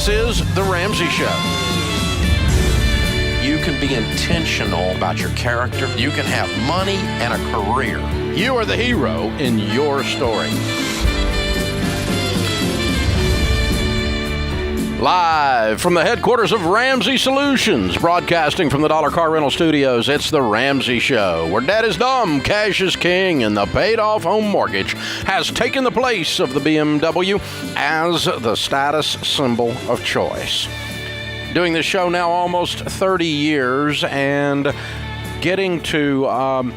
This is The Ramsey Show. You can be intentional about your character. You can have money and a career. You are the hero in your story. Live from the headquarters of Ramsey Solutions, broadcasting from the Dollar Car Rental Studios, it's The Ramsey Show, where debt is dumb, cash is king, and the paid-off home mortgage has taken the place of the BMW as the status symbol of choice. Doing this show now almost 30 years and getting to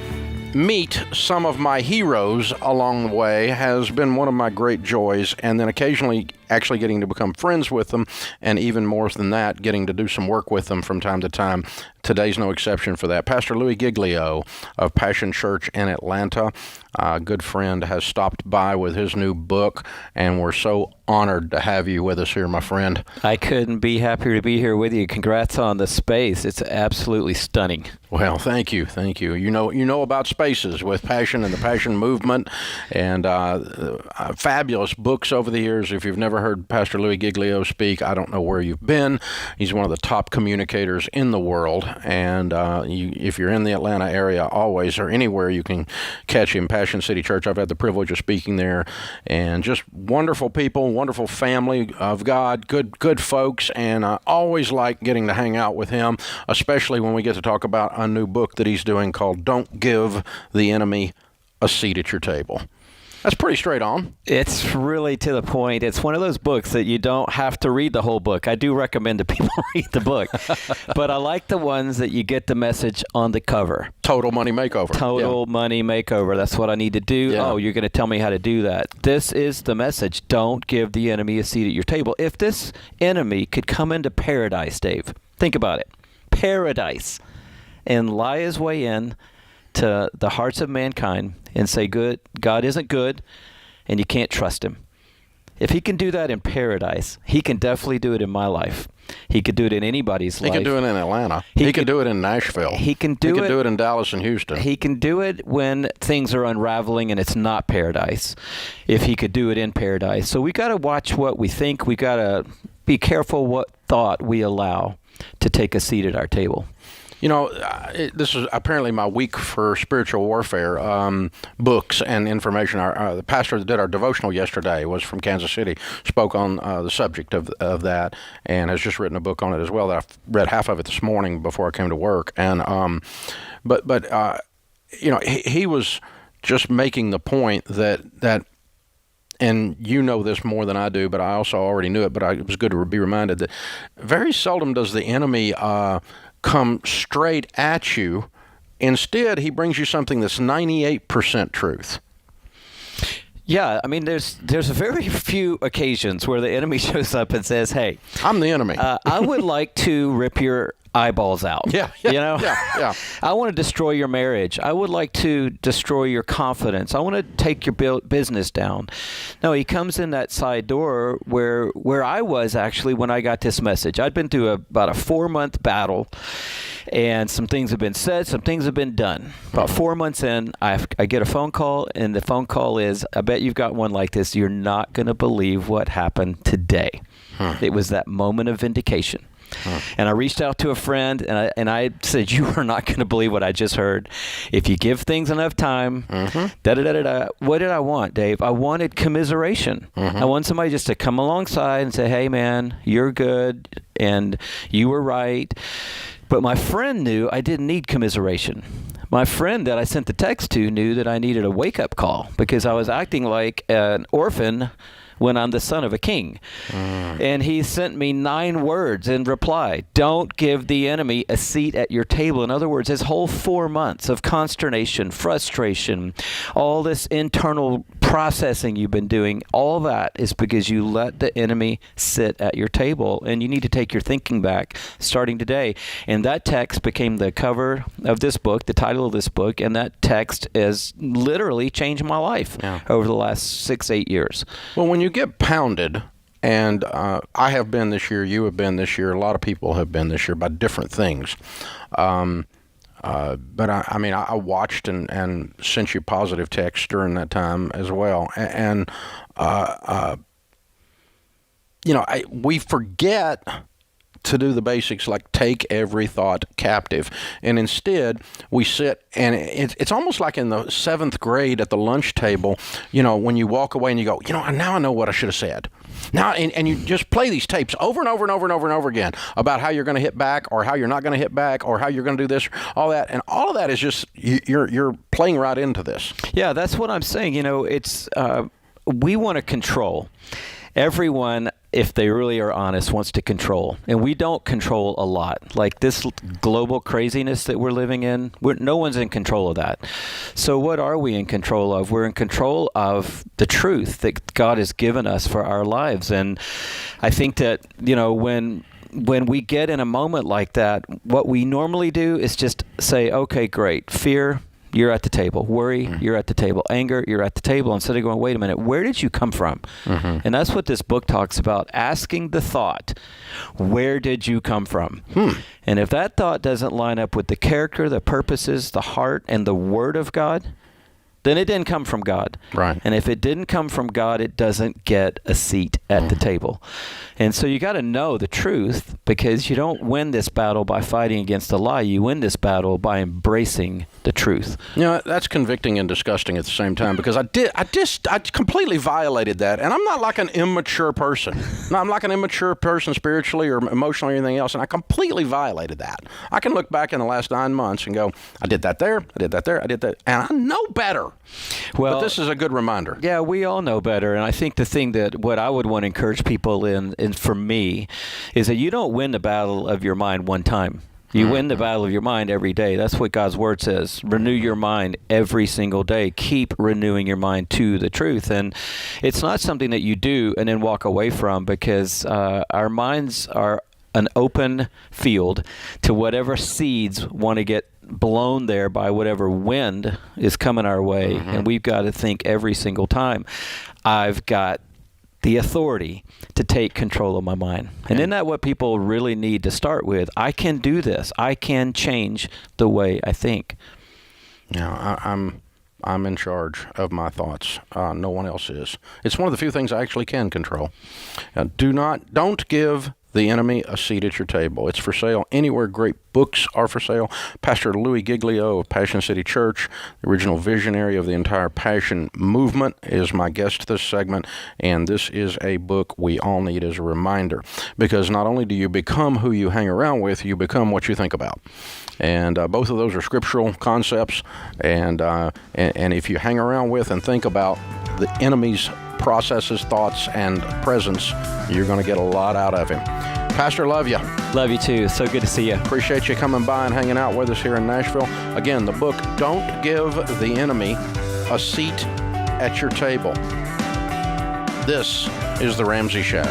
meet some of my heroes along the way has been one of my great joys, and then occasionally actually getting to become friends with them, and even more than that, getting to do some work with them from time to time. Today's no exception for that. Pastor Louis Giglio of Passion Church in Atlanta, a good friend, has stopped by with his new book, and we're so honored to have you with us here, my friend. I couldn't be happier to be here with you. Congrats on the space. It's absolutely stunning. Well, thank you. You know about spaces with Passion and the Passion Movement, and fabulous books over the years. If you've never heard Pastor Louis Giglio speak, I don't know where you've been. He's one of the top communicators in the world, and if you're in the Atlanta area, always or anywhere, you can catch him. Passion City Church. I've had the privilege of speaking there, and just wonderful people, wonderful family of God, good folks, and I always like getting to hang out with him, especially when we get to talk about a new book that he's doing called Don't Give the Enemy a Seat at Your Table. That's pretty straight on. It's really to the point. It's one of those books that you don't have to read the whole book. I do recommend that people read the book, but I like the ones that you get the message on the cover. Total money makeover. Total money makeover. That's what I need to do. Yeah. Oh, you're going to tell me how to do that. This is the message. Don't give the enemy a seat at your table. If this enemy could come into paradise, Dave, think about it. Paradise. And lie his way in to the hearts of mankind and say, God isn't good, and you can't trust him. If he can do that in paradise, he can definitely do it in my life. He could do it in anybody's life. He can do it in Atlanta. He can do it in Nashville. He can do it in Dallas and Houston. He can do it when things are unraveling and it's not paradise, if he could do it in paradise. So we got to watch what we think. We got to be careful what thought we allow to take a seat at our table. You know, this is apparently my week for spiritual warfare books and information. The pastor that did our devotional yesterday was from Kansas City, spoke on the subject of that, and has just written a book on it as well. That I've read half of it this morning before I came to work. And but you know, he was just making the point that. And you know this more than I do, but I also already knew it, but it was good to be reminded that very seldom does the enemy come straight at you. Instead, he brings you something that's 98% truth. Yeah, I mean, there's very few occasions where the enemy shows up and says, hey, I'm the enemy. I would like to rip your eyeballs out. Yeah. You know? Yeah. I want to destroy your marriage. I would like to destroy your confidence. I want to take your business down. No, he comes in that side door where I was actually when I got this message. I'd been through about a 4-month battle, and some things have been said, some things have been done. About 4 months in, I get a phone call, and the phone call is, I bet you've got one like this. You're not going to believe what happened today. It was that moment of vindication. And I reached out to a friend, and I said, you are not going to believe what I just heard. If you give things enough time, what did I want, Dave? I wanted commiseration. I want somebody just to come alongside and say, hey, man, you're good, and you were right. But my friend knew I didn't need commiseration. My friend that I sent the text to knew that I needed a wake-up call because I was acting like an orphan when I'm the son of a king. And he sent me 9 words in reply. Don't give the enemy a seat at your table. In other words, his whole 4 months of consternation, frustration, all this internal processing you've been doing, all that is because you let the enemy sit at your table. And you need to take your thinking back starting today. And that text became the cover of this book, the title of this book, and that text has literally changed my life over the last 6-8 years. Well, when you get pounded, and I have been this year, you have been this year, a lot of people have been this year by different things. But I mean, I watched and sent you positive texts during that time as well. And we forget to do the basics like take every thought captive. And instead, we sit, and it's almost like in the 7th grade at the lunch table, when you walk away and you go, now I know what I should have said. Now, and you just play these tapes over and over and over and over and over again about how you're going to hit back or how you're not going to hit back or how you're going to do this, all that. And all of that is just, you're playing right into this. Yeah, that's what I'm saying. It's we want to control. Everyone, if they really are honest, wants to control. And we don't control a lot. Like this global craziness that we're living in, no one's in control of that. So what are we in control of? We're in control of the truth that God has given us for our lives. And I think that, when we get in a moment like that, what we normally do is just say, okay, great. Fear, you're at the table. Worry, you're at the table. Anger, you're at the table. Instead of going, wait a minute, where did you come from? Mm-hmm. And that's what this book talks about, asking the thought, where did you come from? And if that thought doesn't line up with the character, the purposes, the heart, and the Word of God, then it didn't come from God. Right. And if it didn't come from God, it doesn't get a seat at the table. And so you got to know the truth, because you don't win this battle by fighting against a lie. You win this battle by embracing the truth. That's convicting and disgusting at the same time, because I completely violated that. And I'm not like an immature person. No, I'm like an immature person spiritually or emotionally or anything else. And I completely violated that. I can look back in the last 9 months and go, I did that there, I did that there, I did that. And I know better. Well, but this is a good reminder. Yeah, we all know better. And I think the thing that what I would want to encourage people in for me is that you don't win the battle of your mind one time. You win the battle of your mind every day. That's what God's Word says. Renew your mind every single day. Keep renewing your mind to the truth. And it's not something that you do and then walk away from, because our minds are an open field to whatever seeds want to get blown there by whatever wind is coming our way. And we've got to think every single time, I've got the authority to take control of my mind. And isn't that what people really need to start with? I can do this. I can change the way I think. I'm in charge of my thoughts. No one else is. It's one of the few things I actually can control. Don't give the enemy a seat at your table. It's for sale anywhere great books are for sale. Pastor Louis Giglio of Passion City Church, the original visionary of the entire Passion movement, is my guest this segment, and this is a book we all need as a reminder, because not only do you become who you hang around with, you become what you think about. And both of those are scriptural concepts, and if you hang around with and think about the enemy's processes, thoughts, and presence, you're going to get a lot out of him. Pastor, love you. Love you too. So good to see you. Appreciate you coming by and hanging out with us here in Nashville. Again, the book, Don't Give the Enemy a Seat at Your Table. This is The Ramsey Show.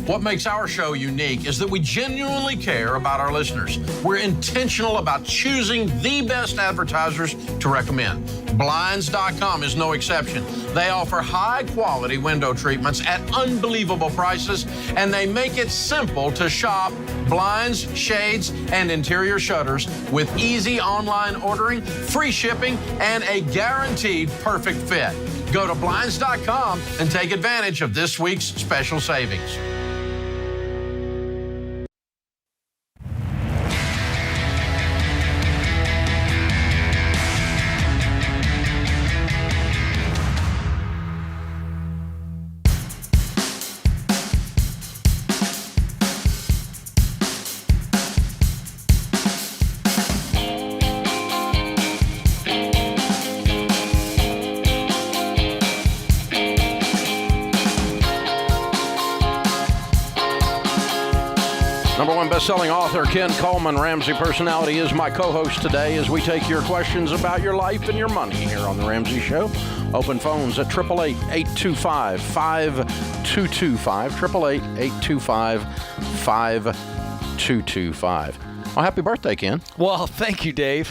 What makes our show unique is that we genuinely care about our listeners. We're intentional about choosing the best advertisers to recommend. Blinds.com is no exception. They offer high-quality window treatments at unbelievable prices, and they make it simple to shop blinds, shades, and interior shutters with easy online ordering, free shipping, and a guaranteed perfect fit. Go to Blinds.com and take advantage of this week's special savings. #1 best-selling author Ken Coleman, Ramsey personality, is my co-host today as we take your questions about your life and your money here on The Ramsey Show. Open phones at 888-825-5225, 888-825-5225. Well, happy birthday, Ken. Well, thank you, Dave.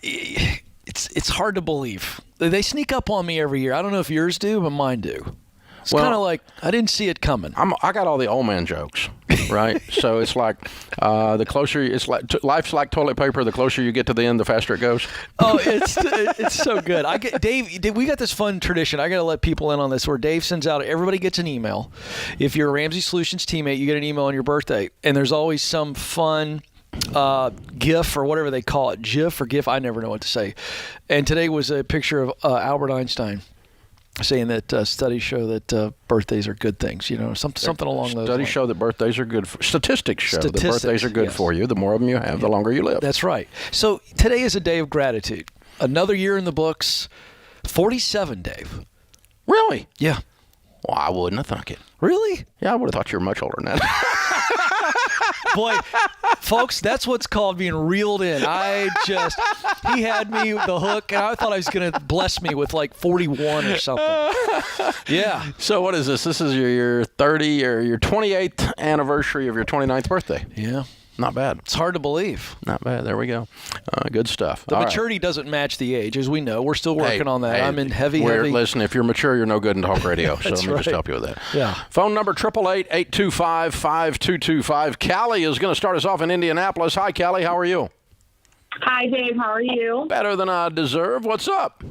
It's hard to believe. They sneak up on me every year. I don't know if yours do, but mine do. It's kind of like I didn't see it coming. I got all the old man jokes, right? So it's like the closer life's like toilet paper. The closer you get to the end, the faster it goes. Oh, it's so good. Dave, we got this fun tradition. I got to let people in on this where Dave sends out. Everybody gets an email. If you're a Ramsey Solutions teammate, you get an email on your birthday, and there's always some fun GIF or whatever they call it, GIF or GIF. I never know what to say. And today was a picture of Albert Einstein, saying that studies show that birthdays are good things, something along those lines. Studies show that birthdays are good. Statistics show that birthdays are good for you. The more of them you have, the longer you live. That's right. So today is a day of gratitude. Another year in the books. 47, Dave. Really? Yeah. Well, I wouldn't have thunk it. Really? Yeah, I would have thought you were much older than that. Boy, folks, that's what's called being reeled in. He had me with the hook, and I thought I was going to bless me with like 41 or something. Yeah. So what is this? This is your 30 or your 28th anniversary of your 29th birthday. Yeah. Not bad. It's hard to believe. Not bad. There we go. Good stuff. The maturity doesn't match the age, as we know. We're still working on that. I'm in heavy. Listen, if you're mature, you're no good in talk radio. So let me right. just help you with that. Yeah. Phone number 888-825-5225. Callie is going to start us off in Indianapolis. Hi, Callie. How are you? Hi, Dave. How are you? Better than I deserve. What's up?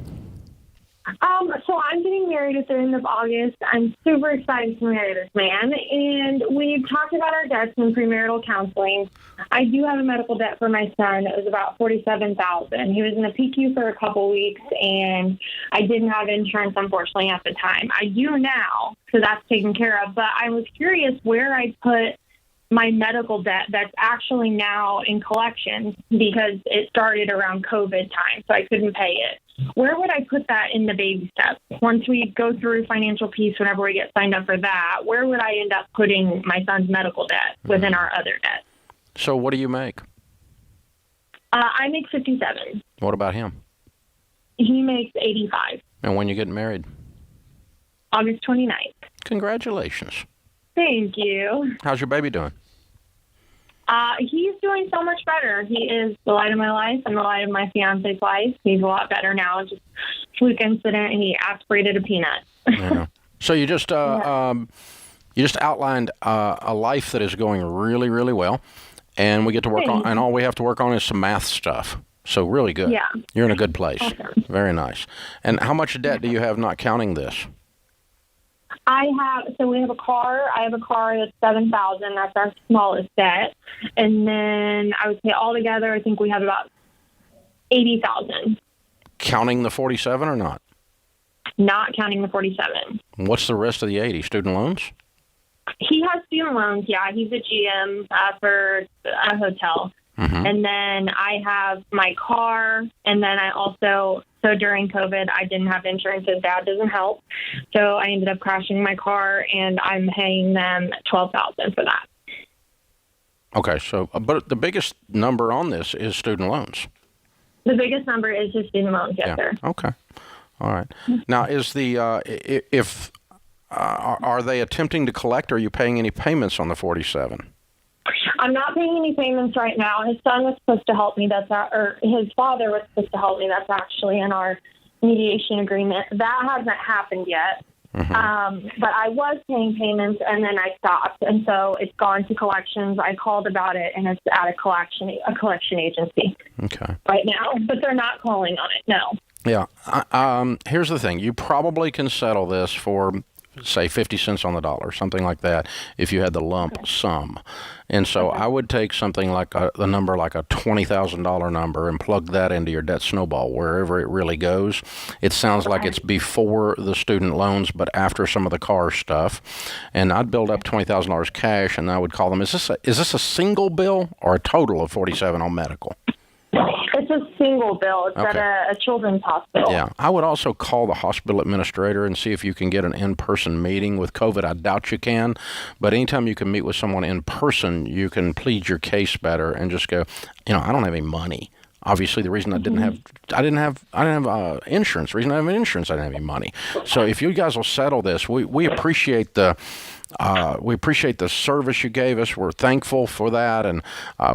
So I'm getting married at the end of August. I'm super excited to marry this man, and we've talked about our debts in premarital counseling. I do have a medical debt for my son. It was about $47,000. He was in a PQ for a couple weeks, and I didn't have insurance, unfortunately, at the time. I do now, so that's taken care of. But I was curious where I put my medical debt that's actually now in collections because it started around COVID time, so I couldn't pay it. Where would I put that in the baby steps? Once we go through financial peace, whenever we get signed up for that, where would I end up putting my son's medical debt within our other debt? So what do you make? I make 57. What about him? He makes 85. And when you get married? August 29th. Congratulations. Thank you. How's your baby doing? He's doing so much better. He is the light of my life and the light of my fiance's life. He's a lot better now. Just fluke incident, and he aspirated a peanut. Yeah. So you just outlined a life that is going really, really well, and we get to work on, and all we have to work on is some math stuff. So really good. Yeah. You're in a good place. Awesome. Very nice. And how much debt do you have not counting this? We have a car. I have a car that's $7,000. That's our smallest debt. And then I would say altogether, I think we have about $80,000. Counting the 47 or not? Not counting the 47. What's the rest of the 80? Student loans? He has student loans. Yeah, he's a GM for a hotel. Mm-hmm. And then I have my car, and then I also, so during COVID, I didn't have insurance. His dad doesn't help. So I ended up crashing my car, and I'm paying them $12,000 for that. Okay, so, but the biggest number on this is student loans. The biggest number is just student loans, yes, sir. Okay. All right. Now, is the, are they attempting to collect, or are you paying any payments on the 47? I'm not paying any payments right now. His son was supposed to help me. His father was supposed to help me. That's actually in our mediation agreement. That hasn't happened yet. Mm-hmm. But I was paying payments, and then I stopped, and so it's gone to collections. I called about it, and it's at a collection agency. Okay. Right now, but they're not calling on it. No. Yeah. Here's the thing: you probably can settle this for, say, 50 cents on the dollar, something like that, if you had the lump sum. And so I would take something like a number like a $20,000 number and plug that into your debt snowball, wherever it really goes. It sounds like it's before the student loans, but after some of the car stuff. And I'd build up $20,000 cash, and I would call them, is this a single bill or a total of 47 on medical? It's It's a single bill. It's at a children's hospital. Yeah. I would also call the hospital administrator and see if you can get an in-person meeting. With COVID, I doubt you can. But anytime you can meet with someone in person, you can plead your case better and just go, I don't have any money. Obviously, the reason I didn't have insurance. The reason I have insurance, I didn't have any money. So if you guys will settle this, we appreciate the service you gave us. We're thankful for that, and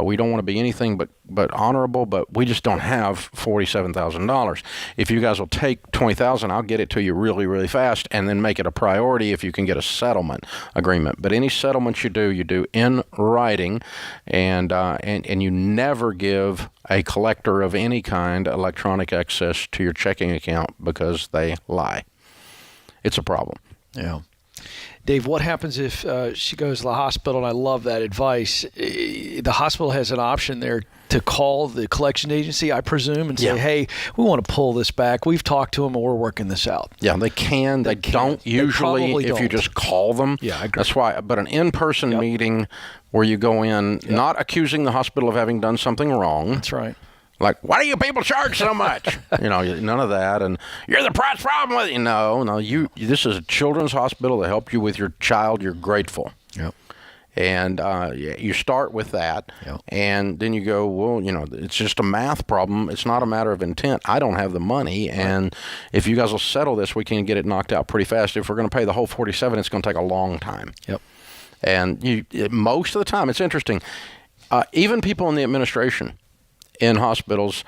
we don't want to be anything but honorable. But we just don't have $47,000. If you guys will take $20,000, I'll get it to you really, really fast, and then make it a priority if you can get a settlement agreement. But any settlements you do in writing, and you never give a collector of any kind electronic access to your checking account because they lie. It's a problem. Yeah. Dave, what happens if she goes to the hospital, and I love that advice, the hospital has an option there to call the collection agency, I presume, and say, hey, we want to pull this back. We've talked to them, and we're working this out. Yeah, they can. They don't usually if you just call them. Yeah, I agree. That's why. But an in-person meeting where you go in, not accusing the hospital of having done something wrong. That's right. Like, why do you people charge so much? None of that. And you're the price problem with you. No. This is a children's hospital to help you with your child. You're grateful. Yep. And you start with that, and then you go, well, it's just a math problem. It's not a matter of intent. I don't have the money, and if you guys will settle this, we can get it knocked out pretty fast. If we're going to pay the whole $47,000, it's going to take a long time. Yep. And most of the time, it's interesting. Even people in the administration in hospitals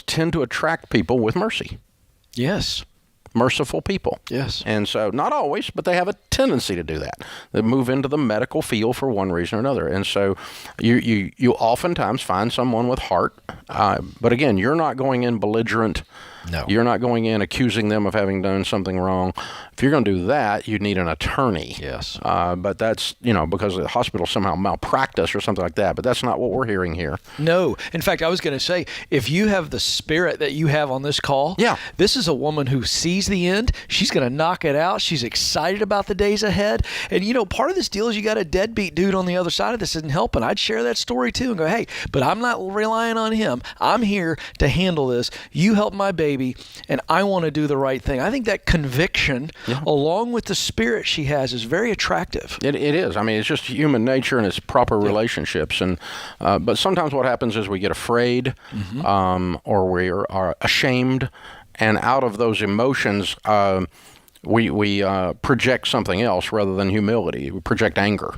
tend to attract people with mercy. Yes. Merciful people. Yes. And so, not always, but they have a tendency to do that. They move into the medical field for one reason or another. And so you oftentimes find someone with heart. But again, you're not going in belligerent. No. You're not going in accusing them of having done something wrong. If you're going to do that, you need an attorney. Yes. But that's, because the hospital somehow malpracticed or something like that. But that's not what we're hearing here. No. In fact, I was going to say, if you have the spirit that you have on this call, this is a woman who sees the end. She's going to knock it out. She's excited about the days ahead. And, part of this deal is you got a deadbeat dude on the other side of this isn't helping. I'd share that story too and go, hey, but I'm not relying on him. I'm here to handle this. You help my baby, and I want to do the right thing. I think that conviction, along with the spirit she has, is very attractive. It is. I mean, it's just human nature and it's proper relationships. And but sometimes what happens is we get afraid, or we are ashamed, and out of those emotions, we project something else rather than humility. We project anger.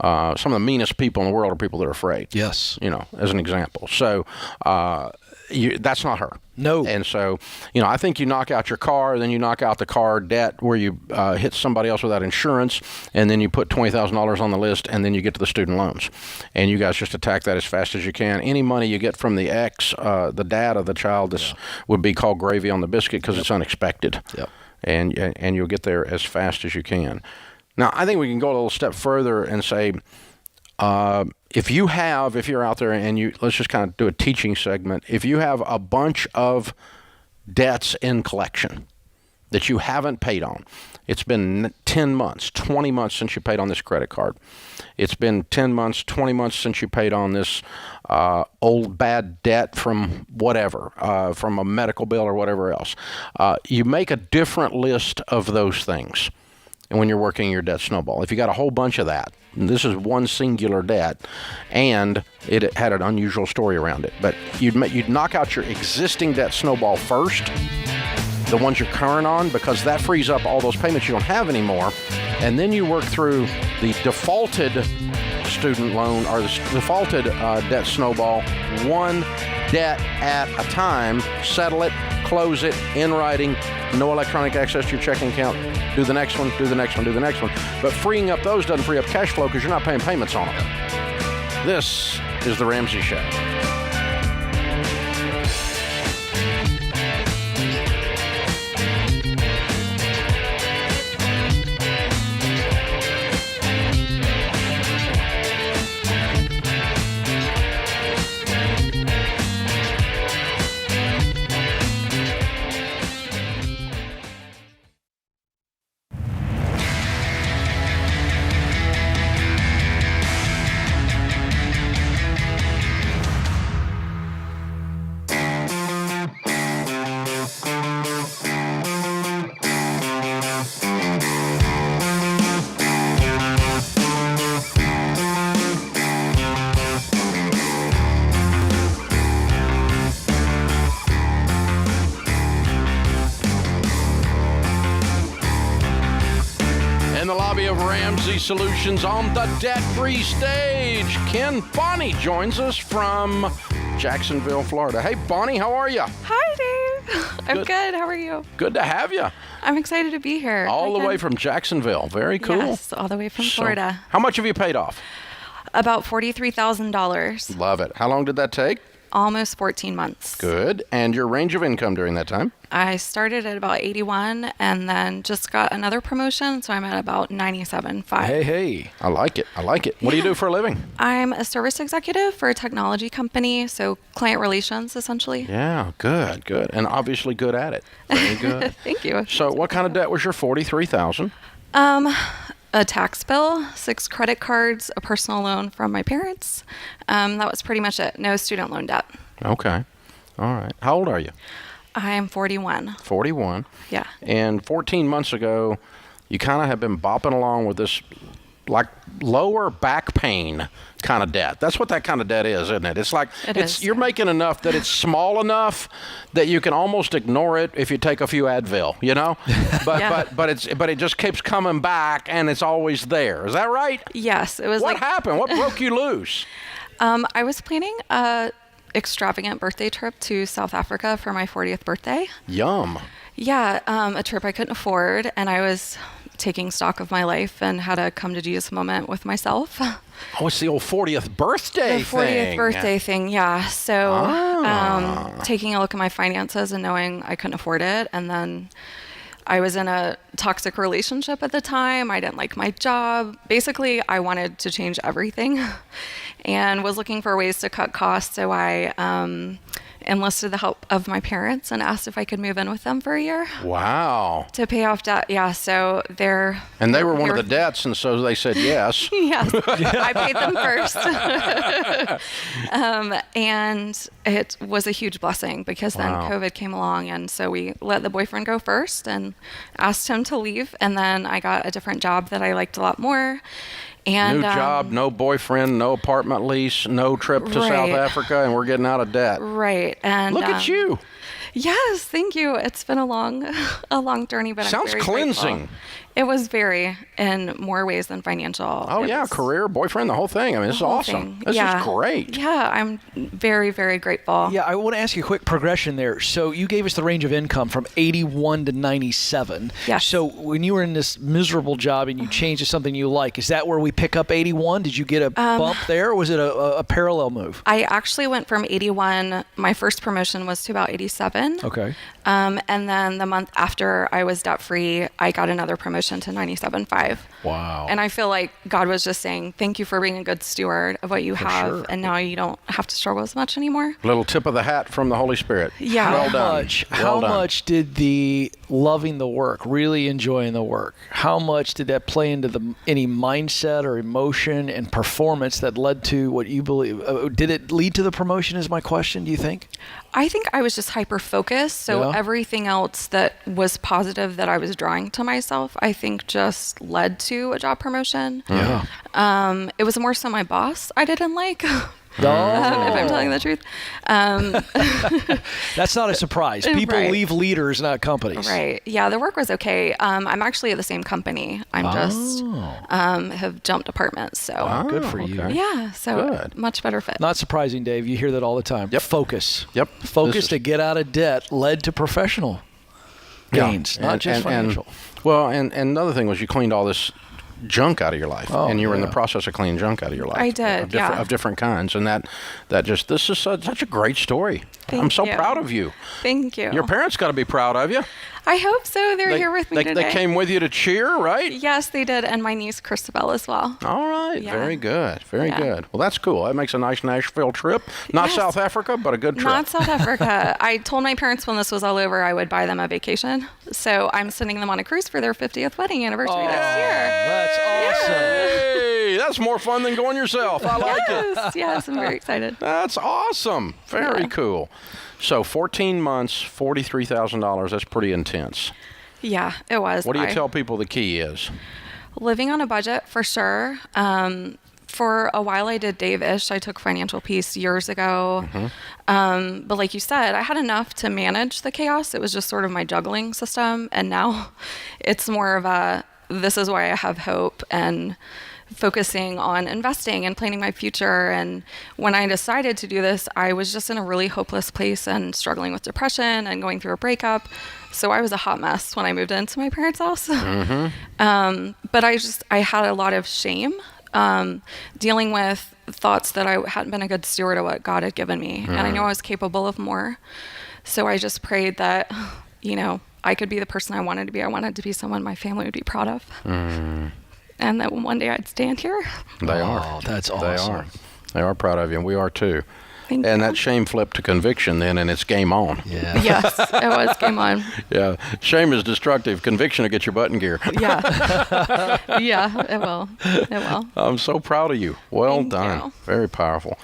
Some of the meanest people in the world are people that are afraid. Yes. As an example. So that's not her. No. And so, I think you knock out your car, then you knock out the car debt where you hit somebody else without insurance, and then you put $20,000 on the list, and then you get to the student loans. And you guys just attack that as fast as you can. Any money you get from the the dad of the child, this would be called gravy on the biscuit because it's unexpected. Yep. And you'll get there as fast as you can. Now, I think we can go a little step further and say, if you're out there and let's just kind of do a teaching segment. If you have a bunch of debts in collection that you haven't paid on, it's been 10 months, 20 months since you paid on this credit card. It's been 10 months, 20 months since you paid on this old bad debt from whatever, from a medical bill or whatever else. You make a different list of those things. And when you're working your debt snowball, if you got a whole bunch of that, and this is one singular debt, and it had an unusual story around it, but you'd knock out your existing debt snowball first, the ones you're current on, because that frees up all those payments you don't have anymore, and then you work through the defaulted student loan or the defaulted debt snowball, one debt at a time, settle it, close it in writing, no electronic access to your checking account, do the next one, do the next one, do the next one. But freeing up those doesn't free up cash flow because you're not paying payments on them. This is The Ramsey Show. In the lobby of Ramsey Solutions on the debt-free stage, Ken Bonnie joins us from Jacksonville, Florida. Hey, Bonnie, how are you? Hi, Dave. I'm good. How are you? Good to have you. I'm excited to be here. All the way from Jacksonville. Very cool. Yes, all the way from Florida. How much have you paid off? About $43,000. Love it. How long did that take? Almost 14 months. Good. And your range of income during that time? I started at about 81 and then just got another promotion, so I'm at about 97.5. Hey. I like it. What do you do for a living? I'm a service executive for a technology company, so client relations, essentially. Yeah, good. And obviously good at it. Very good. Thank you. So what kind of debt was your $43,000? A tax bill, 6 credit cards, a personal loan from my parents. That was pretty much it. No student loan debt. Okay. All right. How old are you? I'm 41. 41. Yeah. And 14 months ago, you kind of have been bopping along with this, like, lower back pain kind of debt. That's what that kind of debt is, isn't it? It's like you're making enough that it's small enough that you can almost ignore it if you take a few Advil, you know? But it just keeps coming back and it's always there. Is that right? Yes, it was. What happened? What broke you loose? I was planning a extravagant birthday trip to South Africa for my 40th birthday. Yum. Yeah, a trip I couldn't afford, and I was taking stock of my life and had a come to Jesus moment with myself. Oh, it's the old 40th birthday thing. The 40th birthday thing, yeah. So taking a look at my finances and knowing I couldn't afford it, and then I was in a toxic relationship at the time. I didn't like my job. Basically, I wanted to change everything and was looking for ways to cut costs. So I enlisted the help of my parents and asked if I could move in with them for a year. Wow. To pay off debt. Yeah, so they're... And they were one of the debts, and so they said yes. Yes, I paid them first. And it was a huge blessing because then COVID came along, and so we let the boyfriend go first and asked him to leave, and then I got a different job that I liked a lot more. And, new job, no boyfriend, no apartment lease, no trip to South Africa, and we're getting out of debt. Right. And look at you. Yes, thank you. It's been a long journey, but sounds I'm very cleansing. Grateful. It was very, in more ways than financial. Oh, yeah, career, boyfriend, the whole thing. I mean, this is awesome. This is great. Yeah, I'm very, very grateful. Yeah, I want to ask you a quick progression there. So you gave us the range of income from 81 to 97. Yes. So when you were in this miserable job and you changed to something you like, is that where we pick up 81? Did you get a bump there, or was it a parallel move? I actually went from 81. My first promotion was to about 87. Okay. And then the month after I was debt-free, I got another promotion to 97.5. Wow. And I feel like God was just saying, thank you for being a good steward of what you have. Sure. And now you don't have to struggle as much anymore. Little tip of the hat from the Holy Spirit. Yeah. Well done. How much did the loving the work, really enjoying the work, how much did that play into any mindset or emotion and performance that led to what you believe? Did it lead to the promotion is my question, do you think? I think I was just hyper-focused, so everything else that was positive that I was drawing to myself, I think just led to a job promotion. Yeah. It was more so my boss I didn't like. If I'm telling the truth. That's not a surprise. People leave leaders, not companies. Right. Yeah, the work was okay. I'm actually at the same company. I'm just have jumped departments. So good for you. Yeah, so much better fit. Not surprising, Dave. You hear that all the time. Yep. Focus. Yep. Focus to get out of debt led to professional gains, not just financial. And another thing was you cleaned all this junk out of your life, and you were in the process of cleaning junk out of your life. I did, of different kinds, and this is such a great story. I'm so proud of you. Thank you. Your parents got to be proud of you. I hope so. They're here with me today. They came with you to cheer, right? Yes, they did, and my niece Christabel as well. All right, very good, very good. Well, that's cool. That makes a nice Nashville trip. Not South Africa, but a good trip. Not South Africa. I told my parents when this was all over, I would buy them a vacation. So I'm sending them on a cruise for their 50th wedding anniversary next year. That's awesome. Hey, that's more fun than going yourself. I like it. Yes, I'm very excited. That's awesome. Very cool. So 14 months, $43,000, that's pretty intense. Yeah, it was. What do you tell people the key is? Living on a budget, for sure. For a while I did Dave-ish. I took Financial Peace years ago. But like you said, I had enough to manage the chaos. It was just sort of my juggling system. And now it's more of a this is why I have hope, and focusing on investing and planning my future. And when I decided to do this, I was just in a really hopeless place and struggling with depression and going through a breakup. So I was a hot mess when I moved into my parents' house. But I had a lot of shame, dealing with thoughts that I hadn't been a good steward of what God had given me. And I know I was capable of more. So I just prayed that, I could be the person I wanted to be. I wanted to be someone my family would be proud of. And that one day I'd stand here. They are. Oh, that's awesome. They are proud of you, and we are too. Thank and you. that shame flipped to conviction then, and it's game on. Yeah. Yes, it was game on. Yeah. Shame is destructive. Conviction will get your butt in gear. Yeah. Yeah, it will. It will. I'm so proud of you. Well Thank done. you. Very powerful.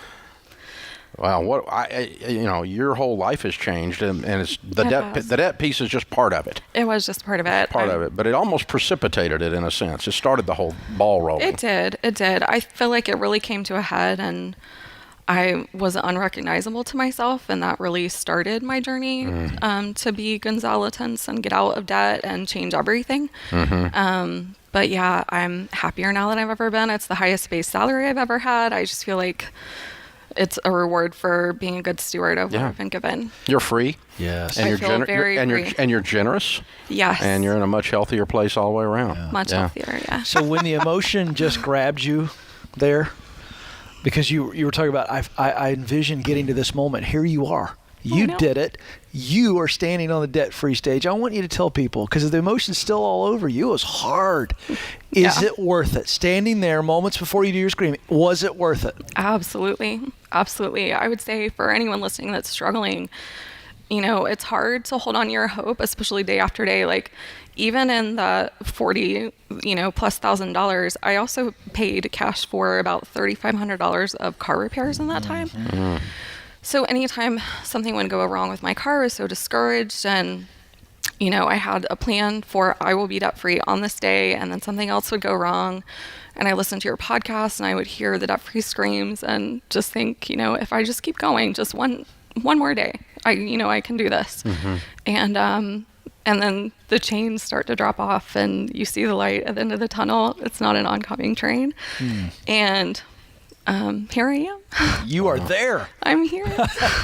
Wow, your whole life has changed, and it's the debt piece is just part of it. It was just part of it. Part of it, but it almost precipitated it in a sense. It started the whole ball rolling. It did. I feel like it really came to a head, and I was unrecognizable to myself, and that really started my journey to be Gonzalez and get out of debt and change everything. But yeah, I'm happier now than I've ever been. It's the highest base salary I've ever had. I just feel like it's a reward for being a good steward of what I've been given. You're free. Yes. And I you're feel very free. and you're generous. Yes. And you're in a much healthier place all the way around. Much healthier, yeah. So when the emotion just grabbed you there, because you were talking about, I envision getting to this moment. Here you are. You did it. You are standing on the debt-free stage. I want you to tell people, because the emotion's still all over you. It was hard. Is it worth it? Standing there moments before you do your screaming, was it worth it? Absolutely. Absolutely. I would say for anyone listening that's struggling, it's hard to hold on to your hope, especially day after day. Like, even in the $40, plus $1,000, I also paid cash for about $3,500 of car repairs in that time. So anytime something would go wrong with my car, I was so discouraged, and I had a plan for I will be debt free on this day, and then something else would go wrong. And I listened to your podcast, and I would hear the debt free screams and just think, if I just keep going, just one more day, I can do this. And then the chains start to drop off, and you see the light at the end of the tunnel. It's not an oncoming train. And here I am. You are there. I'm here.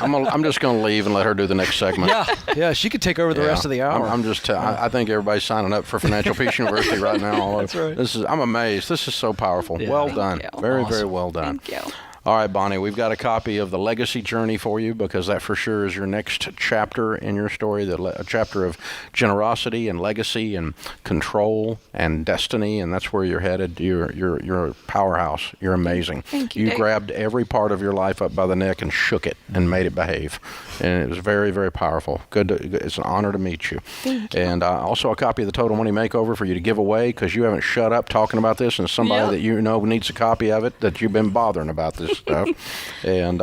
I'm just going to leave and let her do the next segment. Yeah. She could take over the rest of the hour. I think everybody's signing up for Financial Peace University right now. That's right. I'm amazed. This is so powerful. Yeah. Well done. you. Very, very well done. Thank you. All right, Bonnie, we've got a copy of The Legacy Journey for you, because that for sure is your next chapter in your story, a chapter of generosity and legacy and control and destiny, and that's where you're headed. You're a powerhouse. You're amazing. Thank you, You Dave. grabbed every part of your life up by the neck and shook it and made it behave, and it was very, very powerful. It's an honor to meet you. Thank you. And also a copy of the Total Money Makeover for you to give away, because you haven't shut up talking about this, and somebody that needs a copy of it, that you've been bothering about this stuff. And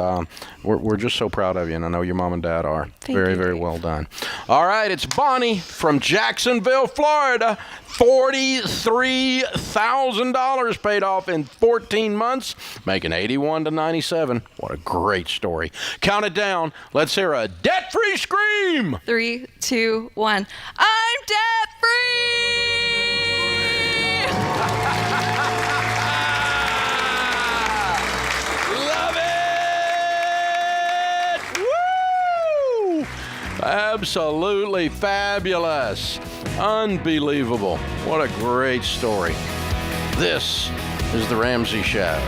we're just so proud of you, and I know your mom and dad are. Very, very well done. All right, it's Bonnie from Jacksonville, Florida. $43,000 paid off in 14 months, making 81 to 97. What a great story. Count it down. Let's hear a debt-free scream. 3, 2, 1. I'm debt free. Love it! Woo! Absolutely fabulous. Unbelievable. What a great story. This is The Ramsey Show.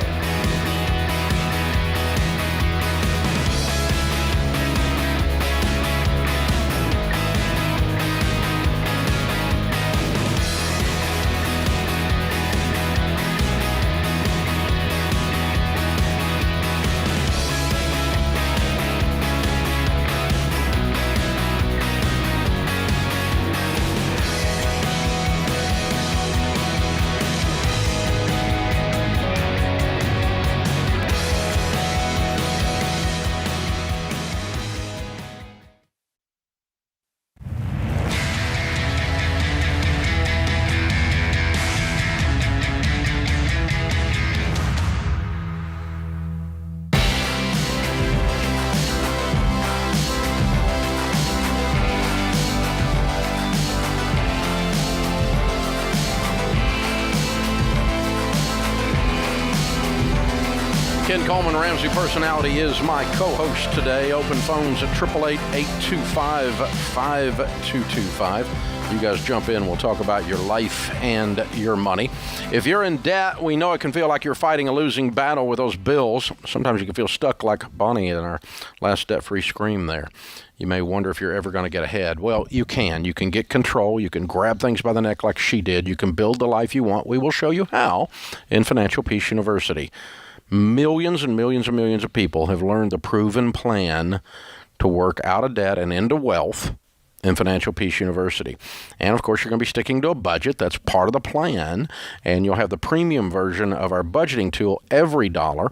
Ken Coleman, Ramsey Personality, is my co-host today. Open phones at 888-825-5225. You guys jump in. We'll talk about your life and your money. If you're in debt, we know it can feel like you're fighting a losing battle with those bills. Sometimes you can feel stuck like Bonnie in our last debt-free scream there. You may wonder if you're ever going to get ahead. Well, you can. You can get control. You can grab things by the neck like she did. You can build the life you want. We will show you how in Financial Peace University. Millions and millions and millions of people have learned the proven plan to work out of debt and into wealth in Financial Peace University. And, of course, you're going to be sticking to a budget. That's part of the plan. And you'll have the premium version of our budgeting tool, Every Dollar.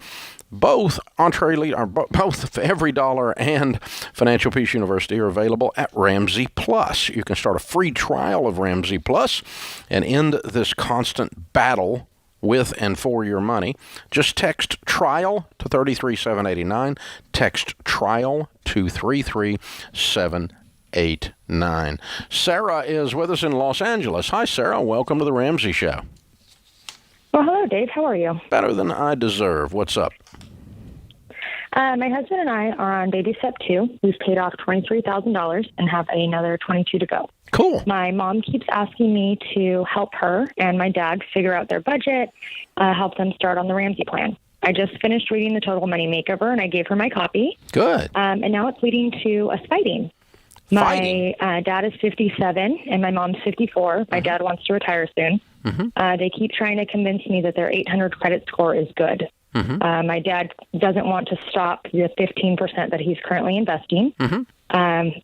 Both both Every Dollar and Financial Peace University are available at Ramsey Plus. You can start a free trial of Ramsey Plus and end this constant battle with and for your money. Just text TRIAL to 33789. Text TRIAL to 33789. Sarah is with us in Los Angeles. Hi, Sarah. Welcome to the Ramsey Show. Well, hello, Dave. How are you? Better than I deserve. What's up? My husband and I are on baby step 2. We've paid off $23,000 and have another 22 to go. Cool. My mom keeps asking me to help her and my dad figure out their budget, help them start on the Ramsey plan. I just finished reading The Total Money Makeover, and I gave her my copy. Good. And now it's leading to us fighting. My dad is 57, and my mom's 54. My dad wants to retire soon. They keep trying to convince me that their 800 credit score is good. My dad doesn't want to stop the 15% that he's currently investing,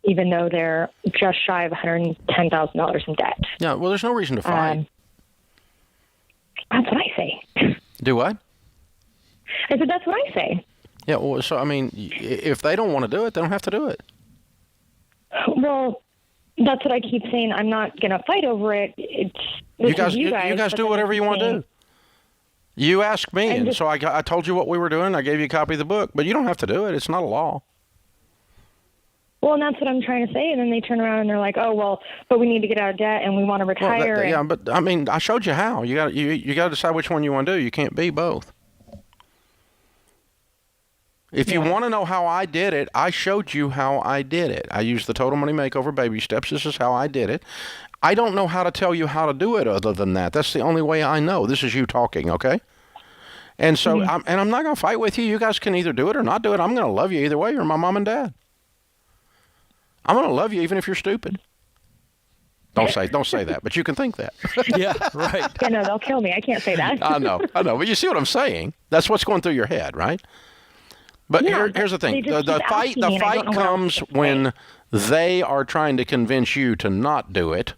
even though they're just shy of $110,000 in debt. Yeah, well, there's no reason to fight. That's what I say. Do what? I said, that's what I say. Yeah, well, so, I mean, if they don't want to do it, they don't have to do it. Well, that's what I keep saying. I'm not going to fight over it. You guys do whatever you want to do. You asked me, and so I told you what we were doing. I gave you a copy of the book, but you don't have to do it. It's not a law. Well, and that's what I'm trying to say. And then they turn around and they're like, "Oh, well, but we need to get out of debt and we want to retire." Well, yeah, but I mean, I showed you how. You got to decide which one you want to do. You can't be both. If you want to know how I did it, I showed you how I did it. I used the Total Money Makeover baby steps. This is how I did it. I don't know how to tell you how to do it other than that. That's the only way I know. This is you talking, okay? And so, I'm not going to fight with you. You guys can either do it or not do it. I'm going to love you either way. You're my mom and dad. I'm going to love you even if you're stupid. Don't say that, but you can think that. Yeah, right. Yeah, no, they'll kill me. I can't say that. I know. But you see what I'm saying? That's what's going through your head, right? But here's the thing. The fight comes when they are trying to convince you to not do it,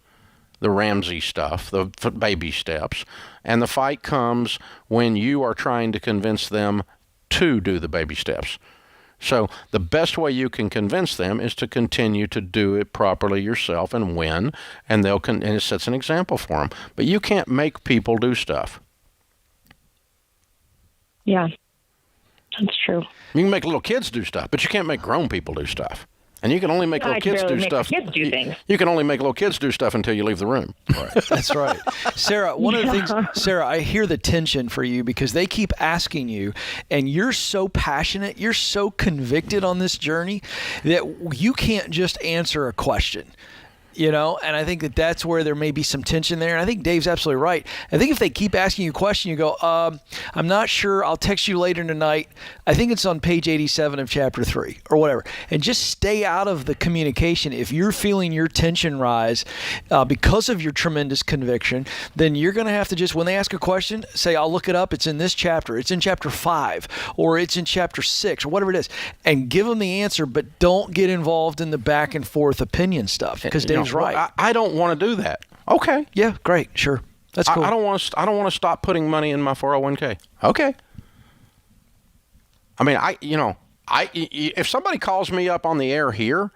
the Ramsey stuff, the baby steps. And the fight comes when you are trying to convince them to do the baby steps. So the best way you can convince them is to continue to do it properly yourself and win, and and it sets an example for them. But you can't make people do stuff. Yeah, that's true. You can make little kids do stuff, but you can't make grown people do stuff. And you can only make little kids do stuff. You can only make little kids do stuff until you leave the room. Right. That's right. Sarah, one of the things, Sarah, I hear the tension for you because they keep asking you, and you're so passionate, you're so convicted on this journey that you can't just answer a question. You know, and I think that's where there may be some tension there. And I think Dave's absolutely right. I think if they keep asking you a question, you go, I'm not sure. I'll text you later tonight. I think it's on page 87 of chapter 3 or whatever. And just stay out of the communication. If you're feeling your tension rise because of your tremendous conviction, then you're going to have to just, when they ask a question, say, I'll look it up. It's in this chapter. It's in chapter 5 or it's in chapter 6 or whatever it is. And give them the answer, but don't get involved in the back and forth opinion stuff because Dave's right. Well, I don't want to do that. Okay. Yeah, great. Sure. That's cool. I don't want to stop putting money in my 401k. Okay. I mean, if somebody calls me up on the air here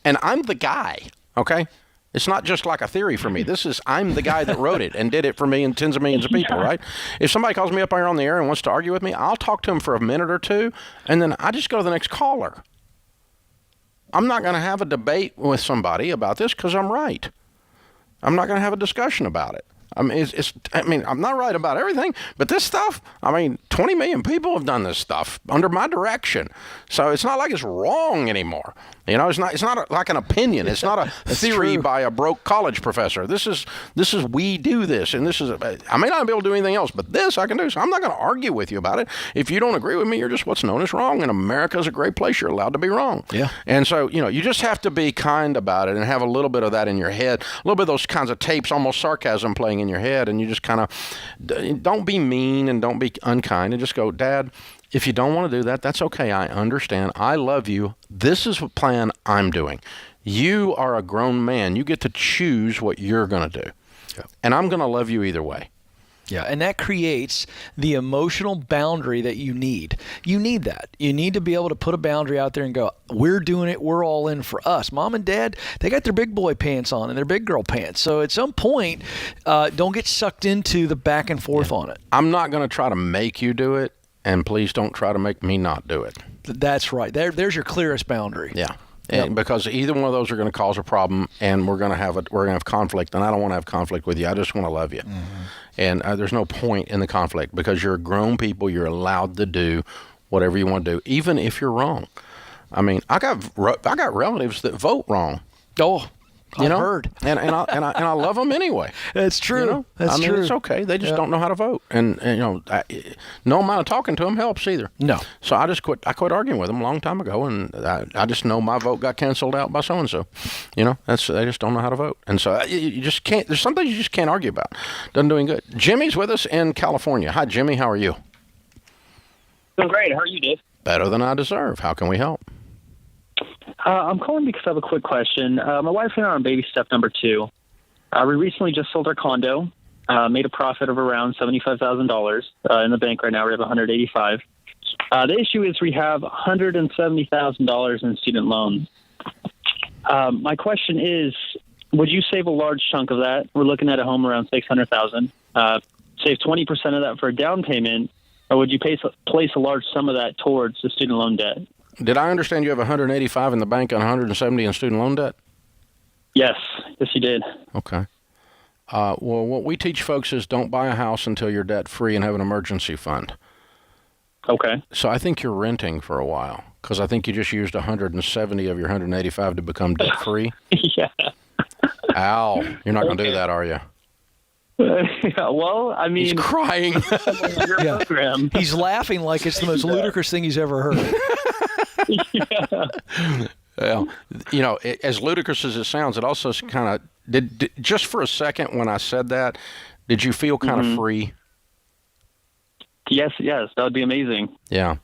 and I'm the guy, okay? It's not just like a theory for me. I'm the guy that wrote it and did it for me and tens of millions of people, right? If somebody calls me up here on the air and wants to argue with me, I'll talk to them for a minute or two and then I just go to the next caller. I'm not going to have a debate with somebody about this because I'm right. I'm not going to have a discussion about it. I mean, I'm not right about everything, but this stuff, 20 million people have done this stuff under my direction. So it's not like it's wrong anymore. It's not like an opinion. It's not a theory by a broke college professor. This is we do this, and this is, I may not be able to do anything else, but this I can do. So I'm not going to argue with you about it. If you don't agree with me, you're just what's known as wrong, and America's a great place. You're allowed to be wrong. Yeah. And so, you just have to be kind about it and have a little bit of that in your head, a little bit of those kinds of tapes, almost sarcasm playing in your head, and you just kind of don't be mean and don't be unkind, and just go, Dad, if you don't want to do that, that's okay. I understand. I love you. This is a plan I'm doing. You are a grown man. You get to choose what you're going to do. Yeah. And I'm going to love you either way. Yeah, and that creates the emotional boundary that you need. You need that. You need to be able to put a boundary out there and go, we're doing it. We're all in for us. Mom and Dad, they got their big boy pants on and their big girl pants. So at some point, don't get sucked into the back and forth on it. I'm not going to try to make you do it, and please don't try to make me not do it. That's right. There's your clearest boundary. Yeah. And because either one of those are going to cause a problem, and we're going to have conflict, and I don't want to have conflict with you. I just want to love you. Mm-hmm. And there's no point in the conflict because you're grown people. You're allowed to do whatever you want to do, even if you're wrong. I got relatives that vote wrong. Oh, I've heard. And I love them anyway. That's true. That's true. It's okay. They just don't know how to vote, and no amount of talking to them helps either. No. So I just quit. I quit arguing with them a long time ago, and I just know my vote got canceled out by so and so. They just don't know how to vote, and so you just can't. There's some things you just can't argue about. Doesn't do any good. Jimmy's with us in California. Hi, Jimmy. How are you? Doing great. How are you, Dave? Better than I deserve. How can we help? I'm calling because I have a quick question. My wife and I are on baby step number 2. We recently just sold our condo, made a profit of around $75,000. In the bank right now, we have $185,000. The issue is we have $170,000 in student loans. My question is, would you save a large chunk of that? We're looking at a home around $600,000. Save 20% of that for a down payment, or would you place a large sum of that towards the student loan debt? Did I understand you have $185 in the bank and $170 in student loan debt? Yes, you did. Okay. Well, what we teach folks is don't buy a house until you're debt-free and have an emergency fund. Okay. So I think you're renting for a while because I think you just used 170 of your 185 to become debt-free. Yeah. Al, you're not going to do that, are you? Well, he's crying. Program. He's laughing like it's the most ludicrous thing he's ever heard. Well, as ludicrous as it sounds, it also kind of did. Just for a second, when I said that, did you feel kind of free? Yes, that would be amazing. Yeah.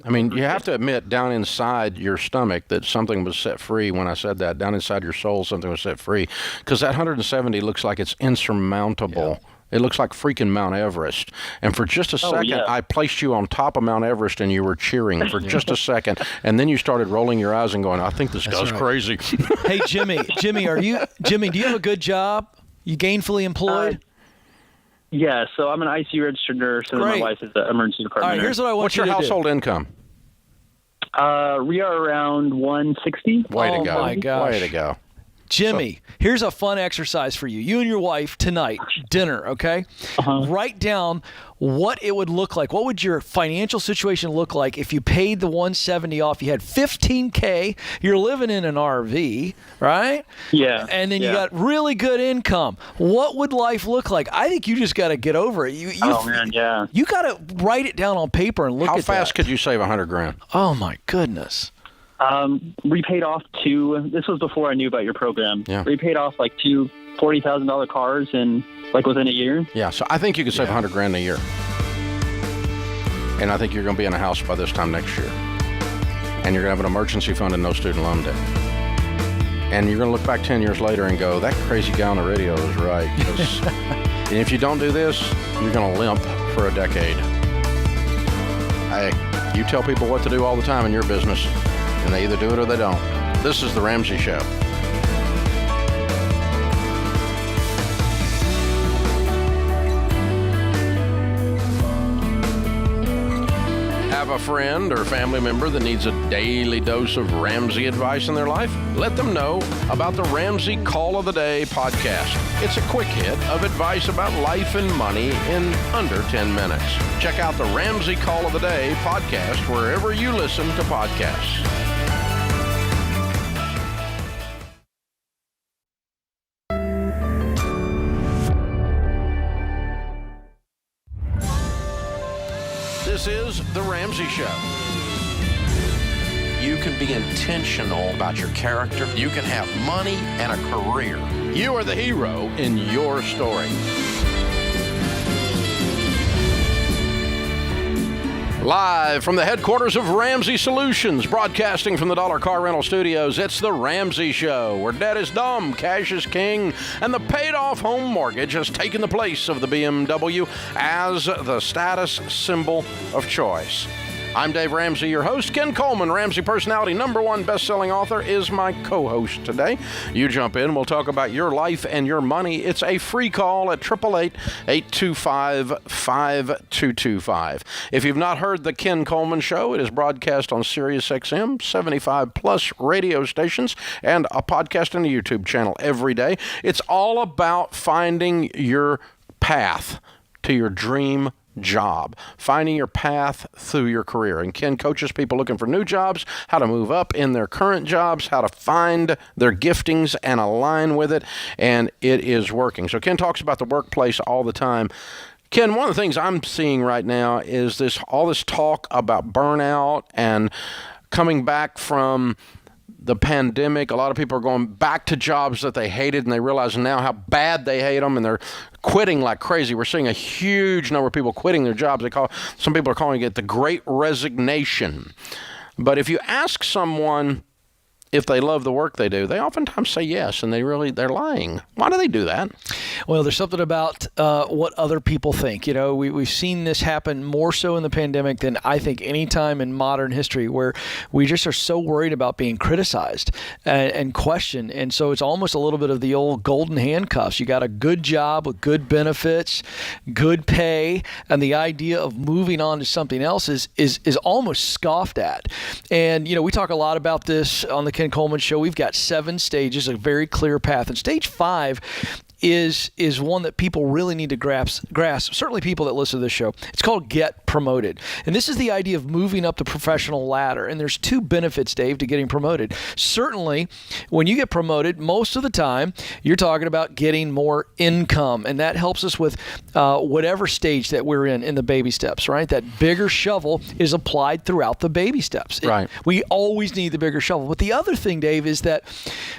You have to admit down inside your stomach that something was set free when I said that. Down inside your soul, something was set free. Because that 170 looks like it's insurmountable. Yeah. It looks like freaking Mount Everest. And for just a second, I placed you on top of Mount Everest and you were cheering for just a second. And then you started rolling your eyes and going, I think this guy's crazy. Hey, Jimmy, do you have a good job? You gainfully employed? Yeah, so I'm an ICU registered nurse, and my wife is the emergency department. All right, here's what I want you to do. What's your household income? We are around 160. Way to go. My gosh. Way to go. Jimmy, here's a fun exercise for you. You and your wife tonight, dinner, okay? Write down what it would look like. What would your financial situation look like if you paid the 170 off? You had $15K. You're living in an RV, right? Yeah. And then you got really good income. What would life look like? I think you just got to get over it. You got to write it down on paper and look at that. How fast could you save $100,000? Oh my goodness. We paid off this was before I knew about your program. Yeah. We paid off like 2 $40,000 cars within a year. Yeah, so I think you could save $100,000 a year. And I think you're going to be in a house by this time next year. And you're going to have an emergency fund and no student loan debt. And you're going to look back 10 years later and go, that crazy guy on the radio was right. And if you don't do this, you're going to limp for a decade. Hey, you tell people what to do all the time in your business. And they either do it or they don't. This is The Ramsey Show. a friend or family member that needs a daily dose of Ramsey advice in their life? Let them know about the Ramsey Call of the Day podcast. It's a quick hit of advice about life and money in under 10 minutes. Check out the Ramsey Call of the Day podcast wherever you listen to podcasts. This is The Ramsey Show. You can be intentional about your character. You can have money and a career. You are the hero in your story. Live from the headquarters of Ramsey Solutions, broadcasting from the Dollar Car Rental Studios, it's The Ramsey Show, where debt is dumb, cash is king, and the paid-off home mortgage has taken the place of the BMW as the status symbol of choice. I'm Dave Ramsey, your host. Ken Coleman, Ramsey personality, #1 best-selling author, is my co-host today. You jump in, we'll talk about your life and your money. It's a free call at 888-825-5225. If you've not heard the Ken Coleman Show, it is broadcast on Sirius XM, 75-plus radio stations, and a podcast and a YouTube channel every day. It's all about finding your path to your dream job, finding your path through your career. And Ken coaches people looking for new jobs, how to move up in their current jobs, how to find their giftings and align with it, and it is working. So Ken talks about the workplace all the time. Ken, one of the things I'm seeing right now is all this talk about burnout and coming back from the pandemic. A lot of people are going back to jobs that they hated, and they realize now how bad they hate them, and they're quitting like crazy. We're seeing a huge number of people quitting their jobs. Some people are calling it the Great Resignation. But if you ask someone if they love the work they do, they oftentimes say yes, and they're lying. Why do they do that? Well, there's something about what other people think. You know, we've seen this happen more so in the pandemic than I think any time in modern history, where we just are so worried about being criticized and questioned. And so it's almost a little bit of the old golden handcuffs. You got a good job with good benefits, good pay, and the idea of moving on to something else is almost scoffed at. And, you know, we talk a lot about this on the Ken Coleman Show. We've got 7 stages, a very clear path. And stage 5 is one that people really need to grasp, certainly people that listen to this show. It's called Get Promoted. And this is the idea of moving up the professional ladder. And there's 2 benefits, Dave, to getting promoted. Certainly, when you get promoted, most of the time, you're talking about getting more income. And that helps us with whatever stage that we're in the baby steps, right? That bigger shovel is applied throughout the baby steps. Right. We always need the bigger shovel. But the other thing, Dave, is that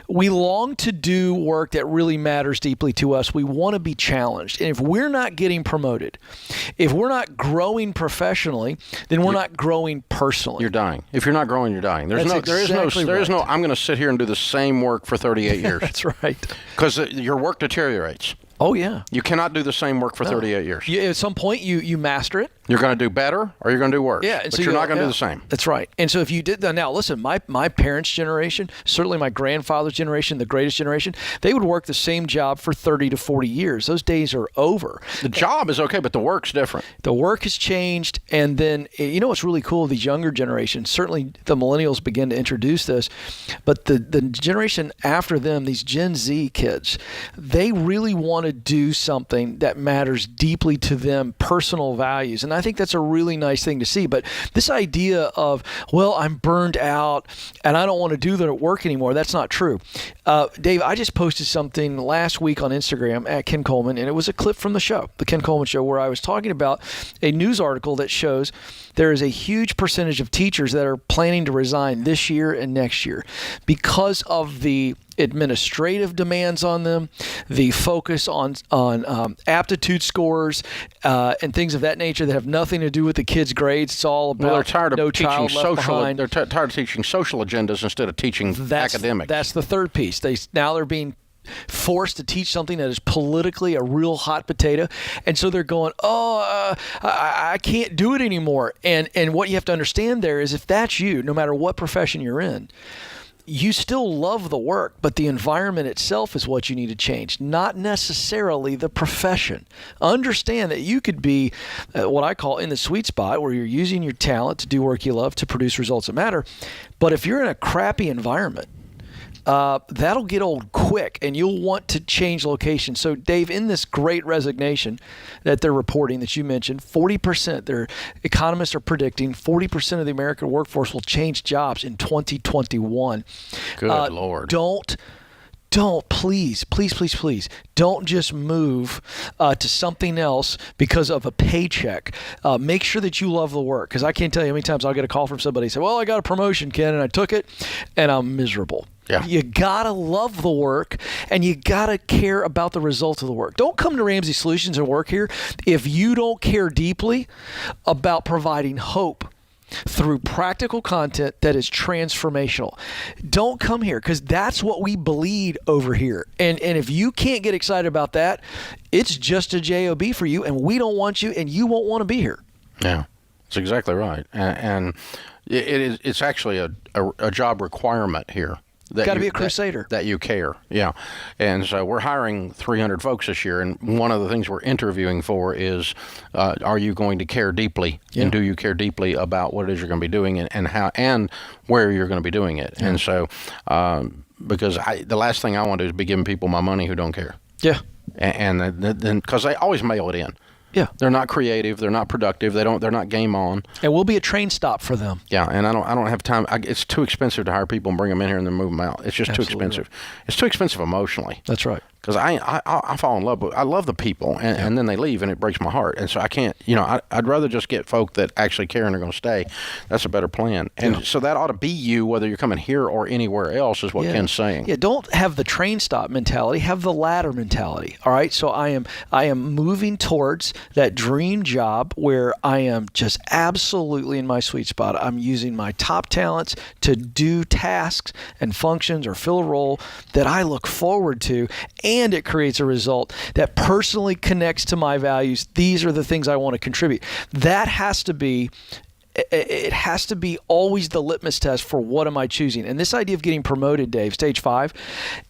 we long to do work that really matters deeply to us. We want to be challenged. And if we're not getting promoted, if we're not growing professionally, then we're not growing personally. You're dying. If you're not growing, you're dying. There is no I'm going to sit here and do the same work for 38 years. That's right. Because your work deteriorates. Oh, yeah. You cannot do the same work for 38 years. At some point, you master it. You're going to do better or you're going to do worse. Yeah, but you're not going to do the same. That's right. And so if you did that, now listen, my parents' generation, certainly my grandfather's generation, the greatest generation, they would work the same job for 30 to 40 years. Those days are over. The job is okay, but the work's different. The work has changed. And then, you know what's really cool, these younger generations, certainly the millennials begin to introduce this, but the generation after them, these Gen Z kids, they really want to do something that matters deeply to them, personal values. And I think that's a really nice thing to see. But this idea of, well, I'm burned out and I don't want to do the work anymore, that's not true. Dave, I just posted something last week on Instagram at Ken Coleman, and it was a clip from the show, the Ken Coleman Show, where I was talking about a news article that shows there is a huge percentage of teachers that are planning to resign this year and next year because of the administrative demands on them, the focus on aptitude scores and things of that nature that have nothing to do with the kids' grades. It's all about they're tired of no teaching child left behind. They're tired of teaching social agendas instead of teaching academics. That's the third piece. They're being forced to teach something that is politically a real hot potato, and so they're going, I can't do it anymore. And what you have to understand there is, if that's you, no matter what profession you're in, you still love the work, but the environment itself is what you need to change, not necessarily the profession. Understand that you could be what I call in the sweet spot where you're using your talent to do work you love to produce results that matter. But if you're in a crappy environment, that'll get old quick, and you'll want to change location. So, Dave, in this great resignation that they're reporting that you mentioned, 40%, their economists are predicting 40% of the American workforce will change jobs in 2021. Good Lord. Don't, please, don't just move to something else because of a paycheck. Make sure that you love the work, because I can't tell you how many times I'll get a call from somebody and say, well, I got a promotion, Ken, and I took it, and I'm miserable. Yeah. You got to love the work, and you got to care about the results of the work. Don't come to Ramsey Solutions and work here if you don't care deeply about providing hope through practical content that is transformational. Don't come here, because that's what we bleed over here. And if you can't get excited about that, it's just a job for you, and we don't want you, and you won't want to be here. Yeah, that's exactly right. And it's actually a job requirement here. Got to be a crusader. That you care, yeah. And so we're hiring 300 folks this year, and one of the things we're interviewing for is, are you going to care deeply, and do you care deeply about what it is you're going to be doing, and how and where you're going to be doing it. And so, because the last thing I want to do is be giving people my money who don't care. Yeah. And then because they always mail it in. Yeah. They're not creative. They're not productive. They're not game on. And we'll be a train stop for them. Yeah, and I don't have time. It's too expensive to hire people and bring them in here and then move them out. It's just too expensive. It's too expensive emotionally. That's right. Because I fall in love with, I love the people, and then they leave, and it breaks my heart. And so I can't, I'd rather just get folk that actually care and are going to stay. That's a better plan. And so that ought to be you, whether you're coming here or anywhere else, is what Ken's saying. Yeah, don't have the train stop mentality. Have the ladder mentality. All right. So I am moving towards that dream job where I am just absolutely in my sweet spot. I'm using my top talents to do tasks and functions or fill a role that I look forward to. And it creates a result that personally connects to my values. These are the things I want to contribute. That has to be, it has to be always the litmus test for what am I choosing. And this idea of getting promoted, Dave, stage 5,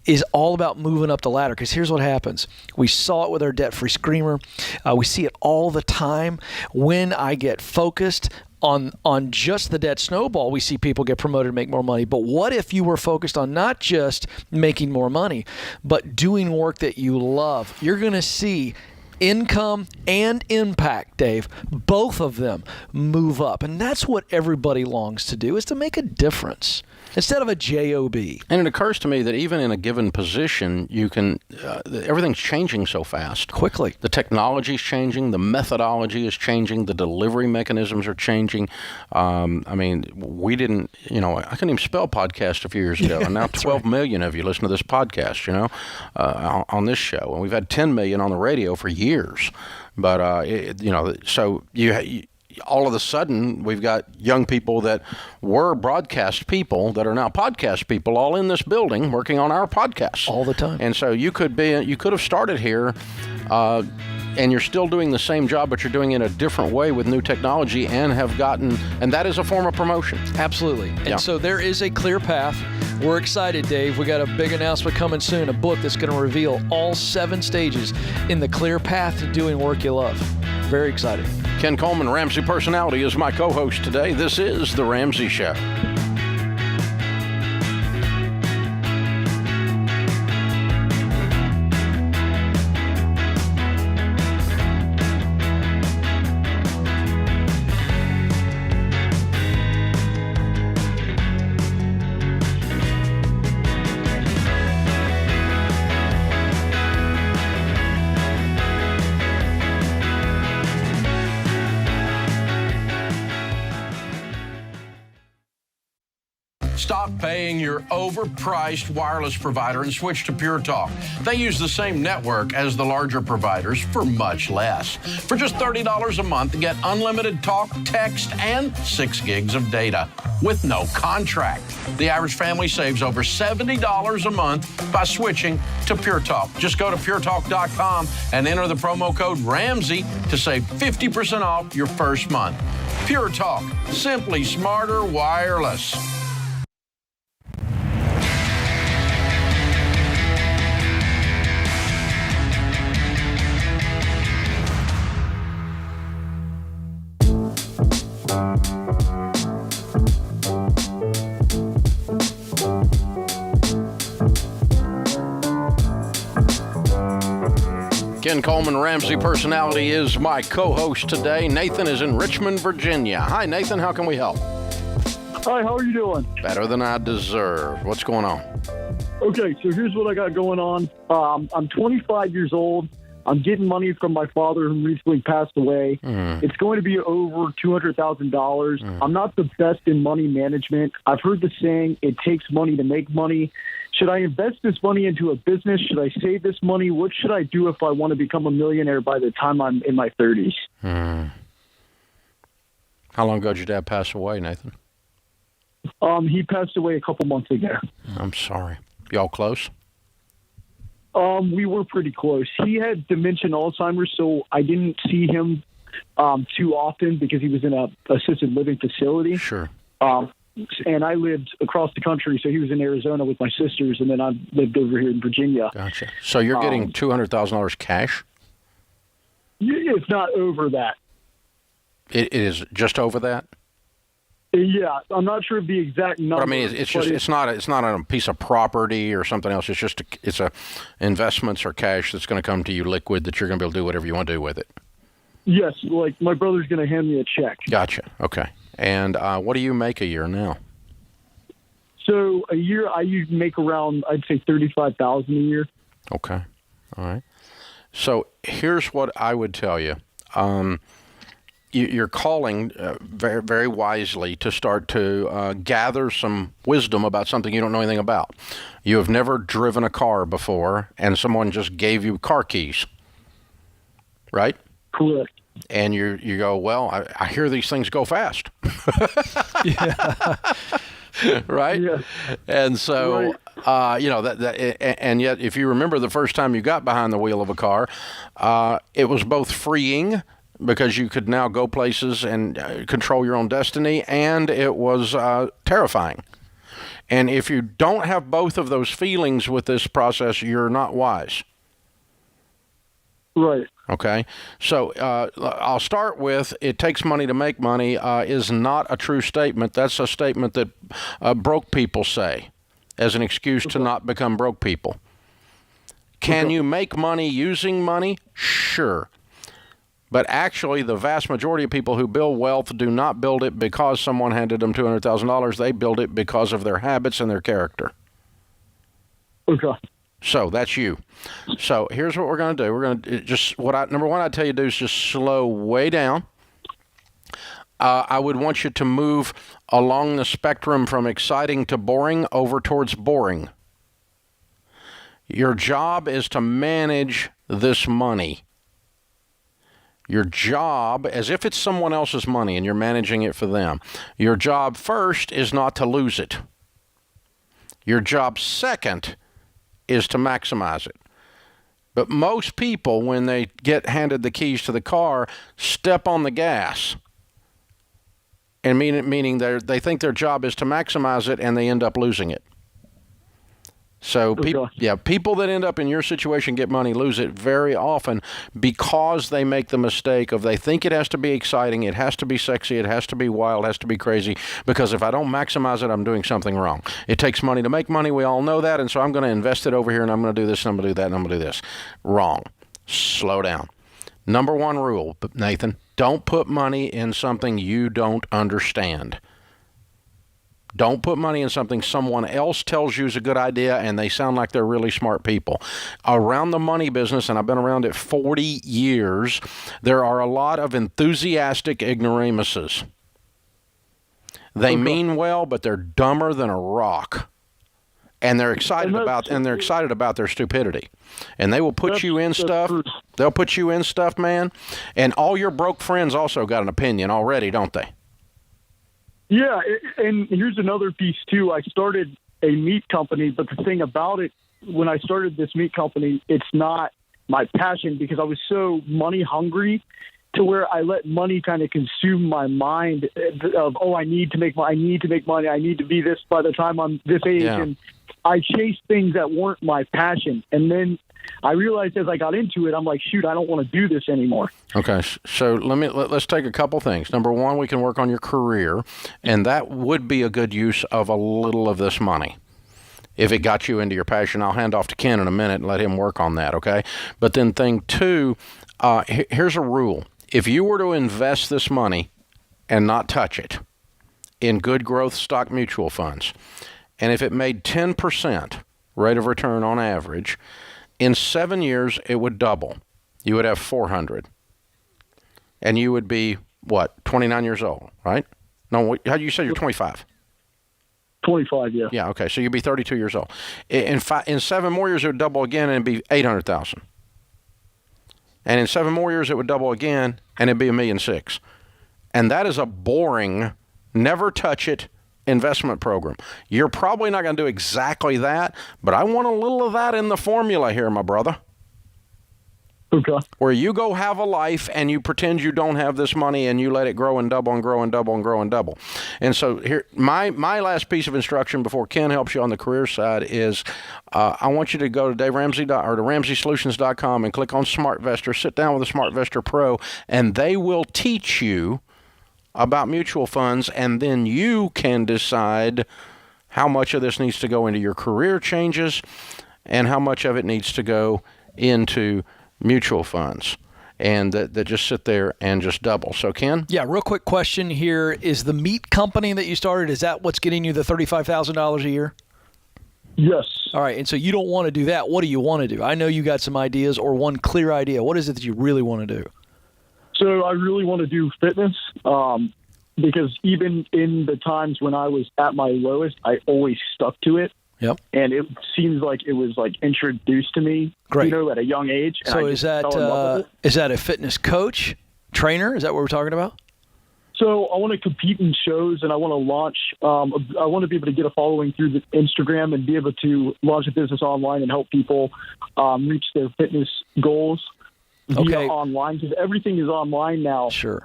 is all about moving up the ladder. Because here's what happens. We saw it with our debt-free screamer. We see it all the time. When I get focused on just the debt snowball, we see people get promoted and make more money. But what if you were focused on not just making more money, but doing work that you love? You're going to see income and impact, Dave, both of them move up. And that's what everybody longs to do, is to make a difference instead of a job. And it occurs to me that even in a given position, you can everything's changing so fast. Quickly. The technology's changing, the methodology is changing, the delivery mechanisms are changing. We didn't, I couldn't even spell podcast a few years ago, and now 12 million of you listen to this podcast, on this show. And we've had 10 million on the radio for years. But, so you all of a sudden, we've got young people that were broadcast people that are now podcast people, all in this building working on our podcasts all the time. And so you could have started here, and you're still doing the same job, but you're doing it in a different way with new technology, and that is a form of promotion. Absolutely. And so there is a clear path. We're excited, Dave. We got a big announcement coming soon, a book that's going to reveal all 7 stages in the clear path to doing work you love. Very excited. Ken Coleman, Ramsey Personality, is my co-host today. This is The Ramsey Show. Stop paying your overpriced wireless provider and switch to Pure Talk. They use the same network as the larger providers for much less. For just $30 a month, get unlimited talk, text, and 6 gigs of data with no contract. The average family saves over $70 a month by switching to Pure Talk. Just go to puretalk.com and enter the promo code Ramsey to save 50% off your first month. Pure Talk, simply smarter wireless. Ken Coleman, Ramsey Personality, is my co-host today. Nathan is in Richmond, Virginia. Hi, Nathan. How can we help? Hi, how are you doing? Better than I deserve. What's going on? Okay, so here's what I got going on. I'm 25 years old. I'm getting money from my father who recently passed away. It's going to be over $200,000. I'm not the best in money management. I've heard the saying, it takes money to make money. Should I invest this money into a business? Should I save this money? What should I do if I want to become a millionaire by the time I'm in my 30s? How long ago did your dad pass away, Nathan? He passed away a couple months ago. I'm sorry. Y'all close? We were pretty close. He had dementia and Alzheimer's, so I didn't see him too often because he was in a assisted living facility. Sure. And I lived across the country, so he was in Arizona with my sisters, and then I lived over here in Virginia. Gotcha. So you're getting $200,000 cash? It's not over that. It is just over that? Yeah, I'm not sure of the exact number. But I mean, it's not a piece of property or something else. It's just it's investments or cash that's going to come to you liquid that you're going to be able to do whatever you want to do with it. Yes, like my brother's going to hand me a check. Gotcha. Okay. And what do you make a year now? So a year, I usually make around, I'd say $35,000 a year. Okay. All right. So here's what I would tell you. You're calling very, very wisely to start to gather some wisdom about something you don't know anything about. You have never driven a car before, and someone just gave you car keys, right? Correct. And you go, well, I hear these things go fast. Right? Yeah. And so, and yet if you remember the first time you got behind the wheel of a car, it was both freeing because you could now go places and control your own destiny, and it was terrifying. And if you don't have both of those feelings with this process, you're not wise. Right. Okay, so I'll start with it takes money to make money is not a true statement. That's a statement that broke people say as an excuse to not become broke people. Can you make money using money? Sure. But actually, the vast majority of people who build wealth do not build it because someone handed them $200,000. They build it because of their habits and their character. Okay. So that's you. So here's what we're going to do. We're going to number one, I'd tell you to do is just slow way down. I would want you to move along the spectrum from exciting to boring over towards boring. Your job is to manage this money. Your job, as if it's someone else's money and you're managing it for them. Your job first is not to lose it. Your job second is to maximize it. But most people, when they get handed the keys to the car, step on the gas. And meaning they think their job is to maximize it, and they end up losing it. So people that end up in your situation get money lose it very often because they make the mistake of they think it has to be exciting, it has to be sexy, it has to be wild, it has to be crazy, because if I don't maximize it, I'm doing something wrong. It takes money to make money, we all know that, and so I'm going to invest it over here, and I'm going to do this, and I'm going to do that, and I'm going to do this. Wrong. Slow down. Number one rule, Nathan, don't put money in something you don't understand. Don't put money in something someone else tells you is a good idea and they sound like they're really smart people. Around the money business, and I've been around it 40 years, there are a lot of enthusiastic ignoramuses. They mean well, but they're dumber than a rock. And they're excited about their stupidity. And they will put you in stuff. They'll put you in stuff, man. And all your broke friends also got an opinion already, don't they? Yeah, and here's another piece, too. I started a meat company, but the thing about it, when I started this meat company, it's not my passion because I was so money hungry to where I let money kind of consume my mind of, I need to make money, I need to be this by the time I'm this age. Yeah. And I chased things that weren't my passion. And then I realized as I got into it, I'm like, shoot, I don't want to do this anymore. Okay, so let's take a couple things. Number one, we can work on your career, and that would be a good use of a little of this money. If it got you into your passion, I'll hand off to Ken in a minute and let him work on that, okay? But then thing two, here's a rule. If you were to invest this money and not touch it in good growth stock mutual funds, and if it made 10% rate of return on average, in 7 years it would double. You would have 400. And you would be, what, 29 years old, right? No, how do you say you're 25? 25, yeah. Yeah, okay, so you'd be 32 years old. In 7 more years, it would double again, and it'd be 800,000. And in 7 more years, it would double again, and it'd be $1.6 million. And that is a boring, never touch it investment program. You're probably not going to do exactly that, but I want a little of that in the formula here, my brother. Okay. Where you go have a life and you pretend you don't have this money and you let it grow and double and grow and double and grow and double. And so here, my last piece of instruction before Ken helps you on the career side is I want you to go to Dave Ramsey or to RamseySolutions.com and click on SmartVestor. Sit down with a SmartVestor Pro, and they will teach you about mutual funds, and then you can decide how much of this needs to go into your career changes and how much of it needs to go into mutual funds, and that just sit there and just double. So, Ken? Yeah, real quick question here. Is the meat company that you started, is that what's getting you the $35,000 a year? Yes. All right, and so you don't want to do that. What do you want to do? I know you got some ideas or one clear idea. What is it that you really want to do? So I really want to do fitness because even in the times when I was at my lowest, I always stuck to it. Yep. And it seems like it was like introduced to me, Great. at a young age. And So I is just fell in love with it. that a fitness coach, trainer? Is that what we're talking about? So I want to compete in shows, and I want to launch. I want to be able to get a following through the Instagram and be able to launch a business online and help people reach their fitness goals via online, because everything is online now. Sure.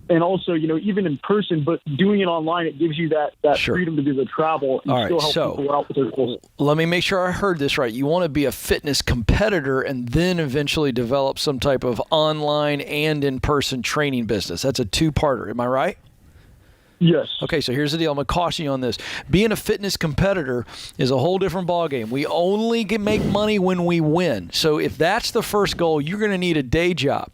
And also, even in person, but doing it online, it gives you that Sure. freedom to be able to travel and All right, still help so people out with their goals. let me make sure I heard this right. You want to be a fitness competitor and then eventually develop some type of online and in-person training business. That's a two-parter. Am I right? Yes. Okay, so here's the deal. I'm going to caution you on this. Being a fitness competitor is a whole different ballgame. We only can make money when we win. So if that's the first goal, you're going to need a day job.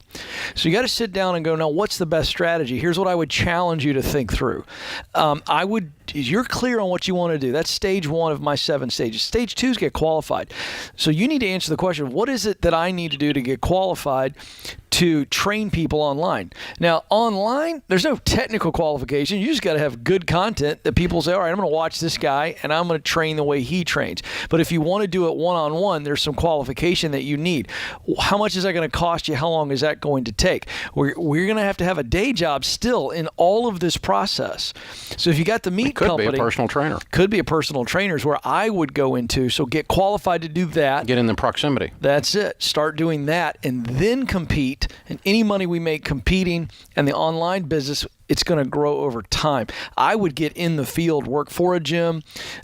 So you got to sit down and go, now, what's the best strategy? Here's what I would challenge you to think through. You're clear on what you want to do. That's stage 1 of my 7 stages. Stage 2 is get qualified. So you need to answer the question, what is it that I need to do to get qualified to train people online? Now, online, there's no technical qualification. You just got to have good content that people say, all right, I'm going to watch this guy and I'm going to train the way he trains. But if you want to do it one-on-one, there's some qualification that you need. How much is that going to cost you? How long is that going to take? We're going to have a day job still in all of this process. So if you got the meat company. Could be a personal trainer. Could be a personal trainer is where I would go into. So get qualified to do that. Get in the proximity. That's it. Start doing that and then compete. And any money we make competing and the online business, it's going to grow over time. I would get in the field, work for a gym,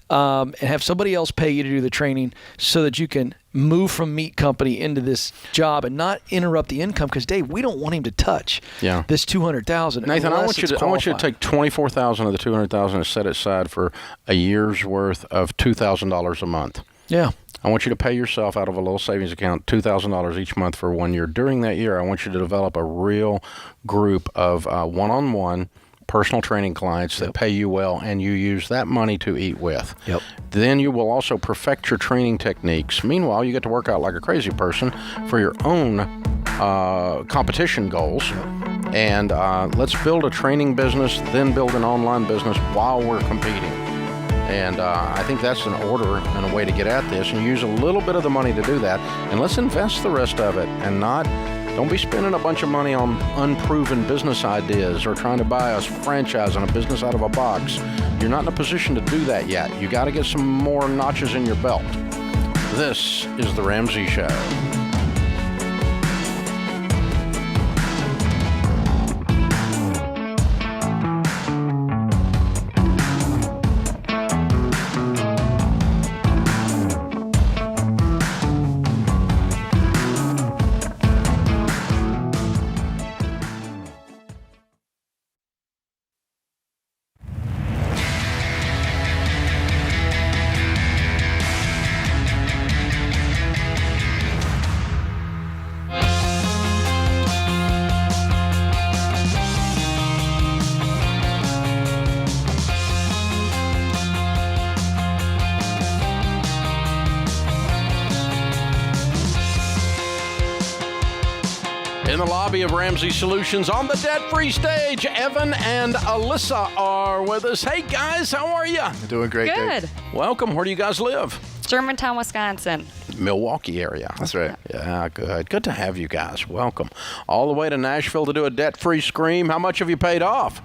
and have somebody else pay you to do the training so that you can move from meat company into this job and not interrupt the income. Because Dave, we don't want him to touch this $200,000. Nathan, I want you to take $24,000 of the $200,000 and set it aside for a year's worth of $2,000 a month. Yeah. I want you to pay yourself out of a little savings account $2,000 each month for 1 year. During that year, I want you to develop a real group of one-on-one personal training clients that pay you well, and you use that money to eat with. Yep. Then you will also perfect your training techniques. Meanwhile, you get to work out like a crazy person for your own competition goals. And let's build a training business, then build an online business while we're competing. And I think that's an order and a way to get at this, and use a little bit of the money to do that. And let's invest the rest of it, and don't be spending a bunch of money on unproven business ideas or trying to buy a franchise and a business out of a box. You're not in a position to do that yet. You got to get some more notches in your belt. This is The Ramsey Show. lobby of Ramsey Solutions on the debt-free stage. Evan and Alyssa are with us. Hey, guys, how are you? Doing great, Good. Dave. Welcome. Where do you guys live? Germantown, Wisconsin. Milwaukee area. That's right. Yeah, good. Good to have you guys. Welcome. All the way to Nashville to do a debt-free scream. How much have you paid off?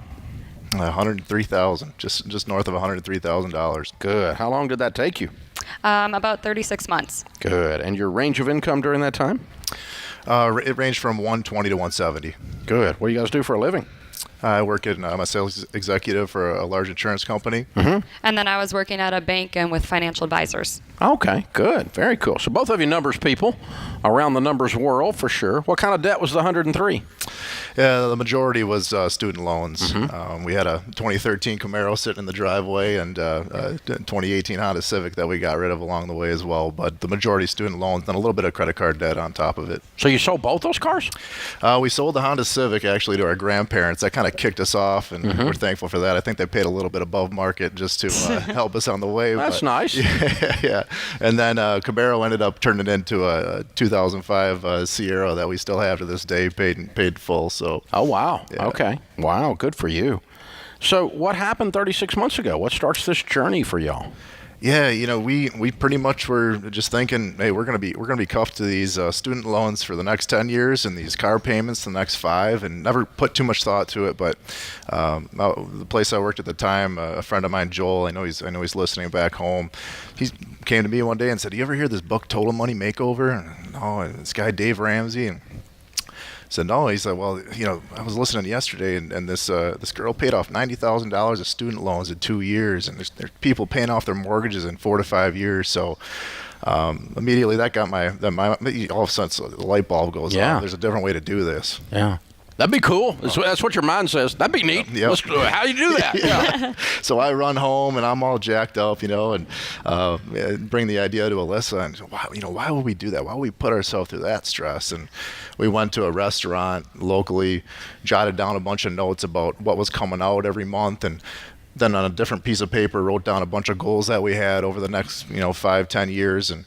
$103,000, just north of $103,000. Good. How long did that take you? About 36 months. Good. And your range of income during that time? It ranged from 120 to 170. Good. What do you guys do for a living? I work I'm a sales executive for a large insurance company. Mm-hmm. And then I was working at a bank and with financial advisors. Okay, good. Very cool. So both of you numbers people around the numbers world for sure. What kind of debt was the 103? Yeah, the majority was student loans. Mm-hmm. We had a 2013 Camaro sitting in the driveway and a 2018 Honda Civic that we got rid of along the way as well. But the majority student loans and a little bit of credit card debt on top of it. So you sold both those cars? We sold the Honda Civic actually to our grandparents. That kind of kicked us off, and we're thankful for that. I think they paid a little bit above market just to help us on the way. That's nice. Yeah. And then Camaro ended up turning into a 2005 Sierra that we still have to this day, paid full. So. Oh, wow. Yeah. Okay. Wow. Good for you. So what happened 36 months ago? What starts this journey for y'all? Yeah, we pretty much were just thinking, hey, we're gonna be cuffed to these student loans for the next 10 years and these car payments the next 5, and never put too much thought to it. But the place I worked at the time, a friend of mine, Joel, I know he's listening back home. He came to me one day and said, "Do you ever hear this book, Total Money Makeover?" And this guy Dave Ramsey and. Said no. He said, well, I was listening yesterday, and this girl paid off $90,000 of student loans in 2 years, and there's people paying off their mortgages in 4 to 5 years. So immediately that got my all of a sudden the light bulb goes off. There's a different way to do this. Yeah. That'd be cool. That's what your mind says. That'd be neat. Yep. How do you do that? Yeah. So I run home and I'm all jacked up, and bring the idea to Alyssa and why would we do that? Why would we put ourselves through that stress? And we went to a restaurant locally, jotted down a bunch of notes about what was coming out every month, and then on a different piece of paper wrote down a bunch of goals that we had over the next 5-10 years. And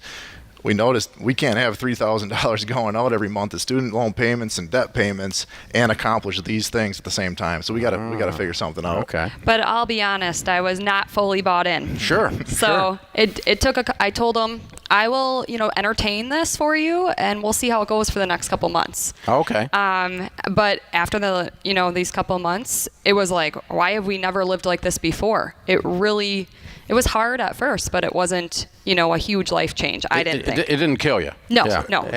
we noticed we can't have $3,000 going out every month of student loan payments and debt payments and accomplish these things at the same time. So we got to figure something out. Okay. But I'll be honest, I was not fully bought in. Sure. So it took I told him, I will, entertain this for you, and we'll see how it goes for the next couple months. Okay. But after these couple months, it was like, why have we never lived like this before? It was hard at first, but it wasn't, a huge life change. I didn't think. It didn't kill you. No,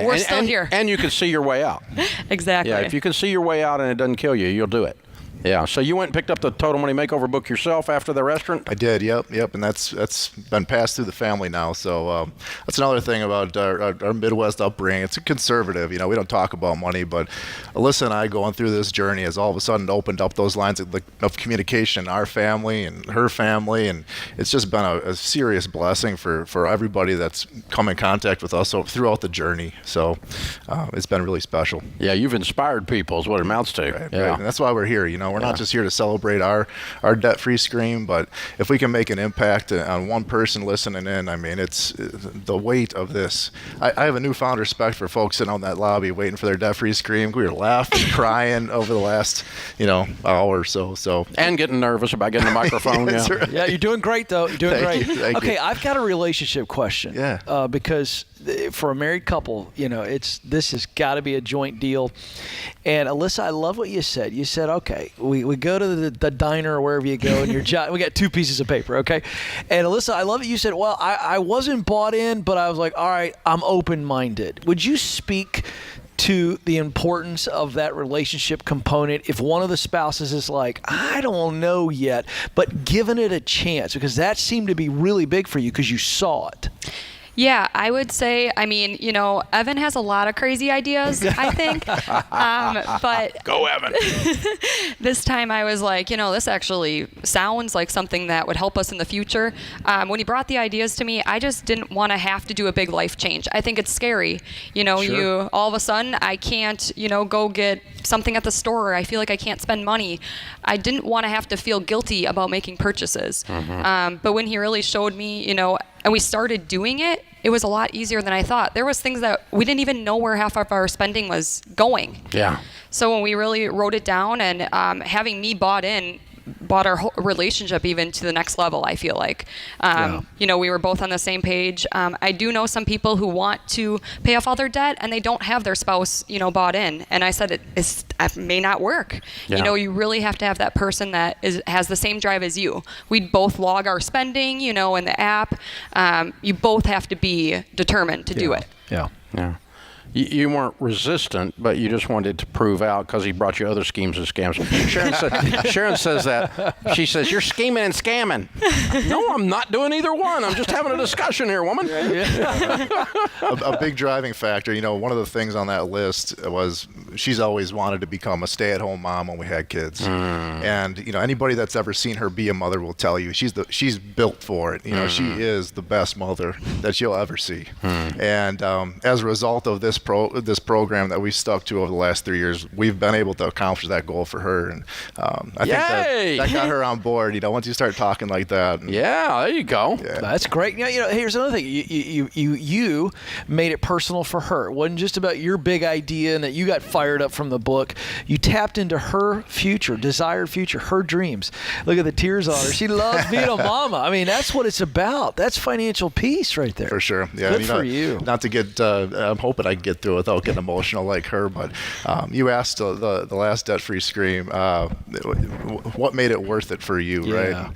we're still here. And you can see your way out. Exactly. Yeah, if you can see your way out and it doesn't kill you, you'll do it. Yeah, so you went and picked up the Total Money Makeover book yourself after the restaurant? I did, yep, and that's been passed through the family now. So that's another thing about our Midwest upbringing. It's conservative, we don't talk about money, but Alyssa and I going through this journey has all of a sudden opened up those lines of communication in our family and her family, and it's just been a serious blessing for everybody that's come in contact with us throughout the journey. So it's been really special. Yeah, you've inspired people is what it amounts to. Right. And that's why we're here, We're not just here to celebrate our debt-free scream, but if we can make an impact on one person listening in, it's the weight of this. I have a newfound respect for folks sitting on that lobby waiting for their debt-free scream. We were laughing, crying over the last, hour or so. And getting nervous about getting the microphone. That's right. Yeah, you're doing great, though. You're doing great. Thank you. I've got a relationship question. Yeah. Because for a married couple, this has got to be a joint deal. And Alyssa, I love what you said. You said, okay, we go to the diner or wherever you go, and we got 2 pieces of paper, okay? And Alyssa, I love it. You said, well, I wasn't bought in, but I was like, all right, I'm open-minded. Would you speak to the importance of that relationship component if one of the spouses is like, I don't know yet, but giving it a chance? Because that seemed to be really big for you because you saw it. Yeah, I would say, Evan has a lot of crazy ideas, I think. But Go, Evan. This time I was like, this actually sounds like something that would help us in the future. When he brought the ideas to me, I just didn't want to have to do a big life change. I think it's scary. Sure. All of a sudden, I can't, go get something at the store. I feel like I can't spend money. I didn't want to have to feel guilty about making purchases. But when he really showed me, and we started doing it, it was a lot easier than I thought. There was things that we didn't even know where half of our spending was going. Yeah. So when we really wrote it down and having me bought our whole relationship even to the next level, I feel like. You know, we were both on the same page. I do know some people who want to pay off all their debt and they don't have their spouse, you know, bought in. And I said it may not work. Yeah. You know, you really have to have that person that has the same drive as you. We both log our spending, you know, in the app. You both have to be determined to do it. Yeah. Yeah. You weren't resistant, but you just wanted to prove out because he brought you other schemes and scams. Sharon says that. She says, you're scheming and scamming. No, I'm not doing either one. I'm just having a discussion here, woman. A big driving factor, you know, one of the things on that list was she's always wanted to become a stay-at-home mom when we had kids. And, you know, anybody that's ever seen her be a mother will tell you she's built for it. You know, she is the best mother that you'll ever see. And as a result of this program that we stuck to over the last 3 years, we've been able to accomplish that goal for her, and I think that got her on board. You know, once you start talking like that. Yeah, there you go. Yeah. That's great. You know, here's another thing. You made it personal for her. It wasn't just about your big idea and that you got fired up from the book. You tapped into her future, desired future, her dreams. Look at the tears on her. She loves being a mama. I mean, that's what it's about. That's financial peace right there. For sure. Yeah. Good for you. Not to get, I'm hoping I get through without getting emotional like her, but you asked the last debt-free scream, what made it worth it for you, right?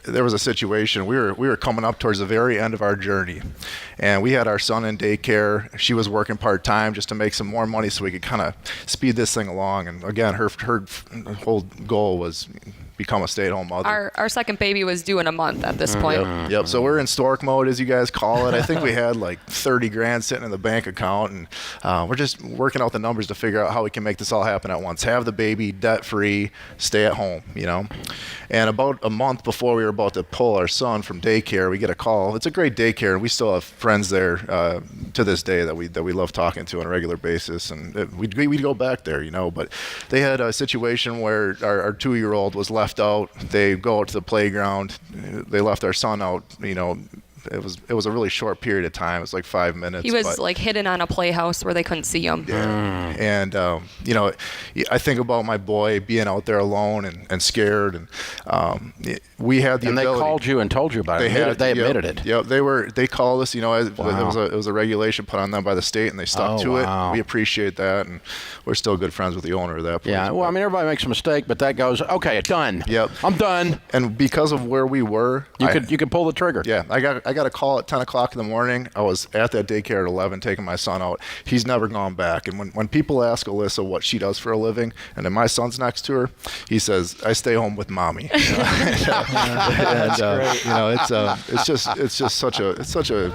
There was a situation, we were coming up towards the very end of our journey, and we had our son in daycare. She was working part-time just to make some more money so we could kind of speed this thing along. And again, her whole goal was become a stay-at-home mother. Our second baby was due in a month at this point. Yep. So we're in stork mode, as you guys call it. I think we had like 30 grand sitting in the bank account, and we're just working out the numbers to figure out how we can make this all happen at once. Have the baby debt-free, stay at home, you know. And about a month before we were about to pull our son from daycare, we get a call. It's a great daycare, and we still have friends there to this day that we love talking to on a regular basis, and we'd go back there, you know. But they had a situation where our 2-year-old was left out. They go out to the playground. They left our son out, you know. It was a really short period of time. It was like 5 minutes. He was like hidden on a playhouse where they couldn't see him. Yeah. And, you know, I think about my boy being out there alone and scared. And we had the ability. And they called you and told you about it. They admitted it. Yeah, they called us. You know, it was a regulation put on them by the state, and they stuck to it. We appreciate that, and we're still good friends with the owner of that place. Yeah, well, I mean, everybody makes a mistake, but that goes, okay, done. Yep. I'm done. And because of where we were, you could pull the trigger. Yeah, I got a call at 10 o'clock in the morning. I was at that daycare at 11 taking my son out. He's never gone back. And when people ask Alyssa what she does for a living, and then my son's next to her, he says, I stay home with mommy. You know, it's just such a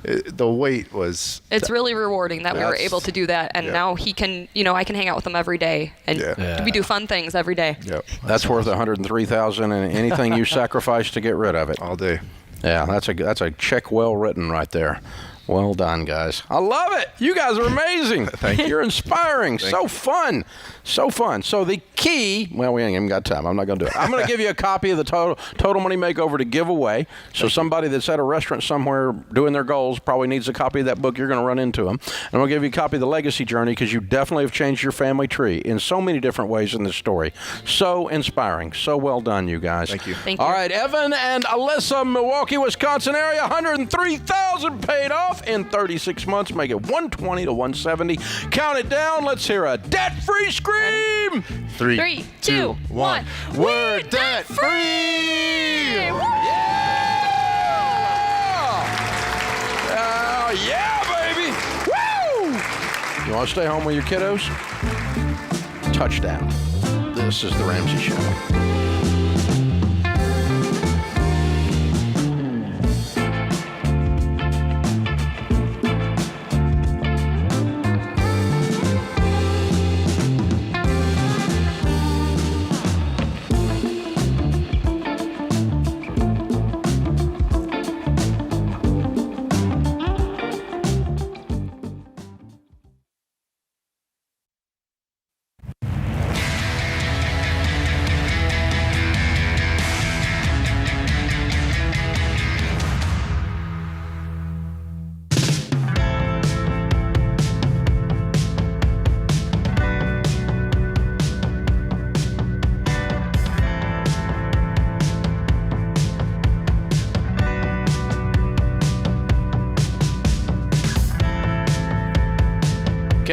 the weight was. It's really rewarding that we were able to do that, and now he can, you know, I can hang out with him every day, and we do fun things every day. Yep. That's worth $103,000, and anything you sacrifice to get rid of it all day. Yeah, that's a check well written right there. Well done, guys. I love it. You guys are amazing. Thank you. You're inspiring. So fun. So fun. So the key, well, we ain't even got time. I'm not going to do it. I'm going to give you a copy of the Total Money Makeover to give away. So somebody that's at a restaurant somewhere doing their goals probably needs a copy of that book. You're going to run into them. And I'll give you a copy of The Legacy Journey because you definitely have changed your family tree in so many different ways in this story. So inspiring. So well done, you guys. Thank you. Thank you. All right, Evan and Alyssa, Milwaukee, Wisconsin area, $103,000 paid off in 36 months. Make it 120 to 170. Count it down. Let's hear a debt-free scream. 3, 2, 1. We're debt-free! Yeah! Yeah, baby! Woo! You want to stay home with your kiddos? Touchdown. This is The Ramsey Show.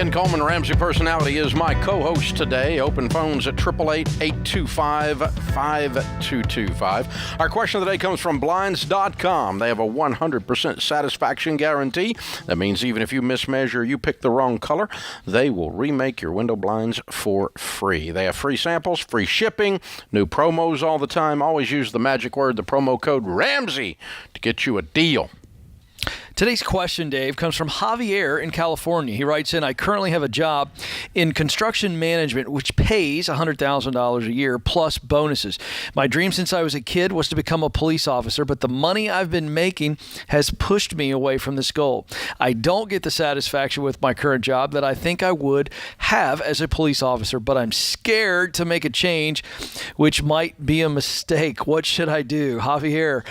Ken Coleman, Ramsey Personality, is my co-host today. Open phones at 888-825-5225. Our question of the day comes from Blinds.com. They have a 100% satisfaction guarantee. That means even if you mismeasure, you pick the wrong color, they will remake your window blinds for free. They have free samples, free shipping, new promos all the time. Always use the magic word, the promo code Ramsey, to get you a deal. Today's question, Dave, comes from Javier in California. He writes in, I currently have a job in construction management, which pays $100,000 a year plus bonuses. My dream since I was a kid was to become a police officer, but the money I've been making has pushed me away from this goal. I don't get the satisfaction with my current job that I think I would have as a police officer, but I'm scared to make a change, which might be a mistake. What should I do? Javier,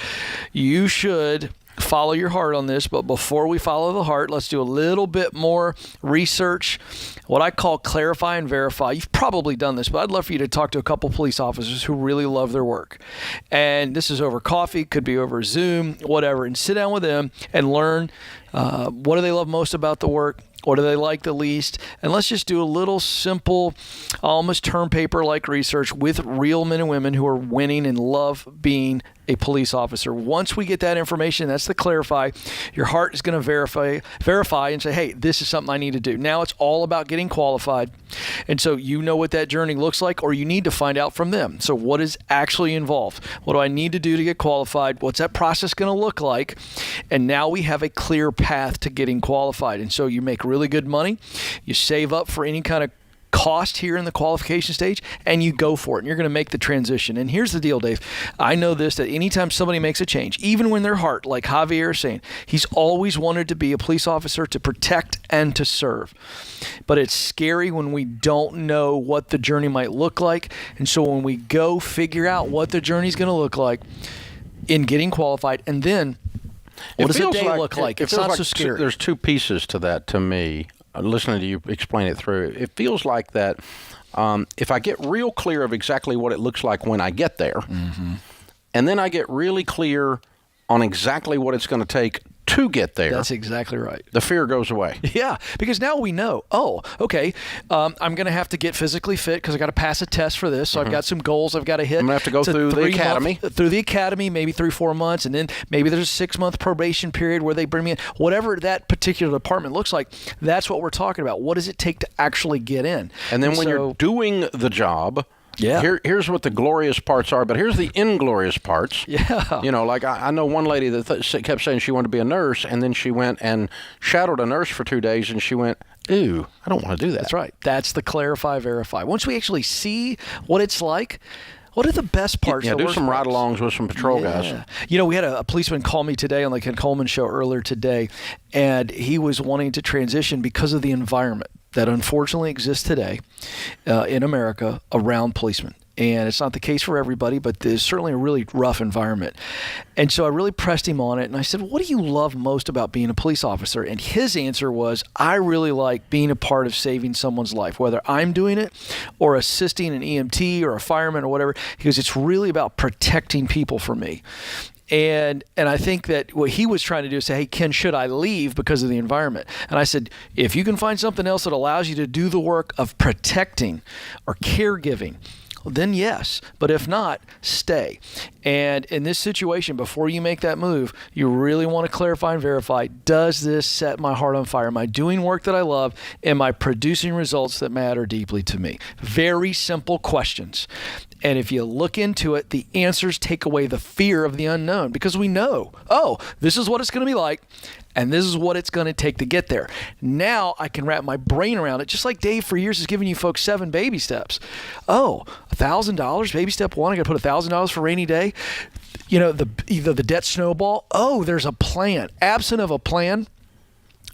you should follow your heart on this, but before we follow the heart, let's do a little bit more research, what I call clarify and verify. You've probably done this, but I'd love for you to talk to a couple police officers who really love their work. And this is over coffee, could be over Zoom, whatever, and sit down with them and learn what do they love most about the work, what do they like the least, and let's just do a little simple, almost term paper-like research with real men and women who are winning and love being a police officer. Once we get that information, that's the clarify. Your heart is going to verify and say, hey, this is something I need to do. Now it's all about getting qualified. And so you know what that journey looks like, or you need to find out from them. So what is actually involved? What do I need to do to get qualified? What's that process going to look like? And now we have a clear path to getting qualified. And so you make really good money. You save up for any kind of cost here in the qualification stage, and you go for it, and you're going to make the transition. And here's the deal, Dave. I know this, that anytime somebody makes a change, even when their heart, like Javier is saying, he's always wanted to be a police officer to protect and to serve. But it's scary when we don't know what the journey might look like. And so when we go figure out what the journey is going to look like in getting qualified, and then what does the day look like? It's not so scary. There's two pieces to that to me. Listening to you explain it through, it feels like that if I get real clear of exactly what it looks like when I get there, and then I get really clear on exactly what it's going to take to get there. That's exactly right. The fear goes away. Yeah, because now we know, okay, I'm going to have to get physically fit because I got to pass a test for this. So I've got some goals I've got to hit. I'm going to have to go through the academy. Through the academy, maybe 3-4 months, and then maybe there's a 6-month probation period where they bring me in. Whatever that particular department looks like, that's what we're talking about. What does it take to actually get in? And then when you're doing the job, here's what the glorious parts are, but here's the inglorious parts. Yeah. You know, like I know one lady that kept saying she wanted to be a nurse, and then she went and shadowed a nurse for 2 days, and she went, ooh, I don't want to do that. That's right. That's the clarify, verify. Once we actually see what it's like, what are the best parts? Yeah, do some ride-alongs with some patrol guys. You know, we had a policeman call me today on the Ken Coleman Show earlier today, and he was wanting to transition because of the environment that unfortunately exists today in America around policemen. And it's not the case for everybody, but there's certainly a really rough environment. And so I really pressed him on it, and I said, what do you love most about being a police officer? And his answer was, I really like being a part of saving someone's life, whether I'm doing it or assisting an EMT or a fireman or whatever, because it's really about protecting people for me. And I think that what he was trying to do is say, hey, Ken, should I leave because of the environment? And I said, if you can find something else that allows you to do the work of protecting or caregiving, then yes. But if not, stay. And in this situation, before you make that move, you really want to clarify and verify, does this set my heart on fire? Am I doing work that I love? Am I producing results that matter deeply to me? Very simple questions. And if you look into it, the answers take away the fear of the unknown, because we know, this is what it's going to be like, and this is what it's going to take to get there. Now I can wrap my brain around it, just like Dave for years has given you folks 7 baby steps. $1,000, baby step 1, I got to put $1,000 for rainy day. You know, either the debt snowball. There's a plan. Absent of a plan,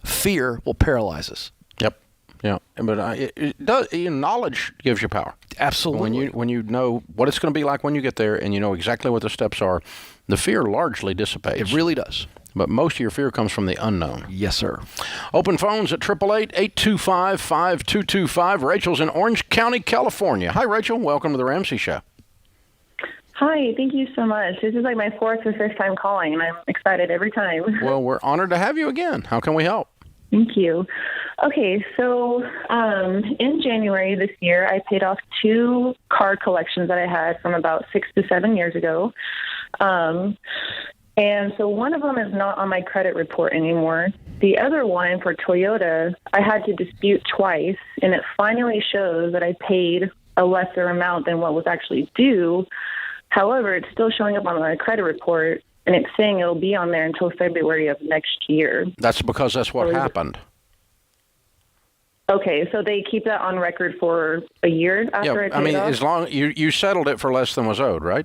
fear will paralyze us. Yep. Yeah, but it does. Knowledge gives you power. Absolutely. When you know what it's going to be like when you get there, and you know exactly what the steps are, the fear largely dissipates. It really does. But most of your fear comes from the unknown. Yes, sir. Open phones at 888-825-5225. Rachel's in Orange County, California. Hi, Rachel. Welcome to the Ramsey Show. Hi, thank you so much. This is like my 4th or 5th time calling, and I'm excited every time. Well, we're honored to have you again. How can we help? Thank you. Okay, so in January this year, I paid off 2 card collections that I had from about 6 to 7 years ago. And so one of them is not on my credit report anymore. The other one for Toyota, I had to dispute twice, and it finally shows that I paid a lesser amount than what was actually due. However, it's still showing up on my credit report, and it's saying it'll be on there until February of next year. That's because that's what happened. Okay, so they keep that on record for a year after I paid it off? as long you settled it for less than was owed, right?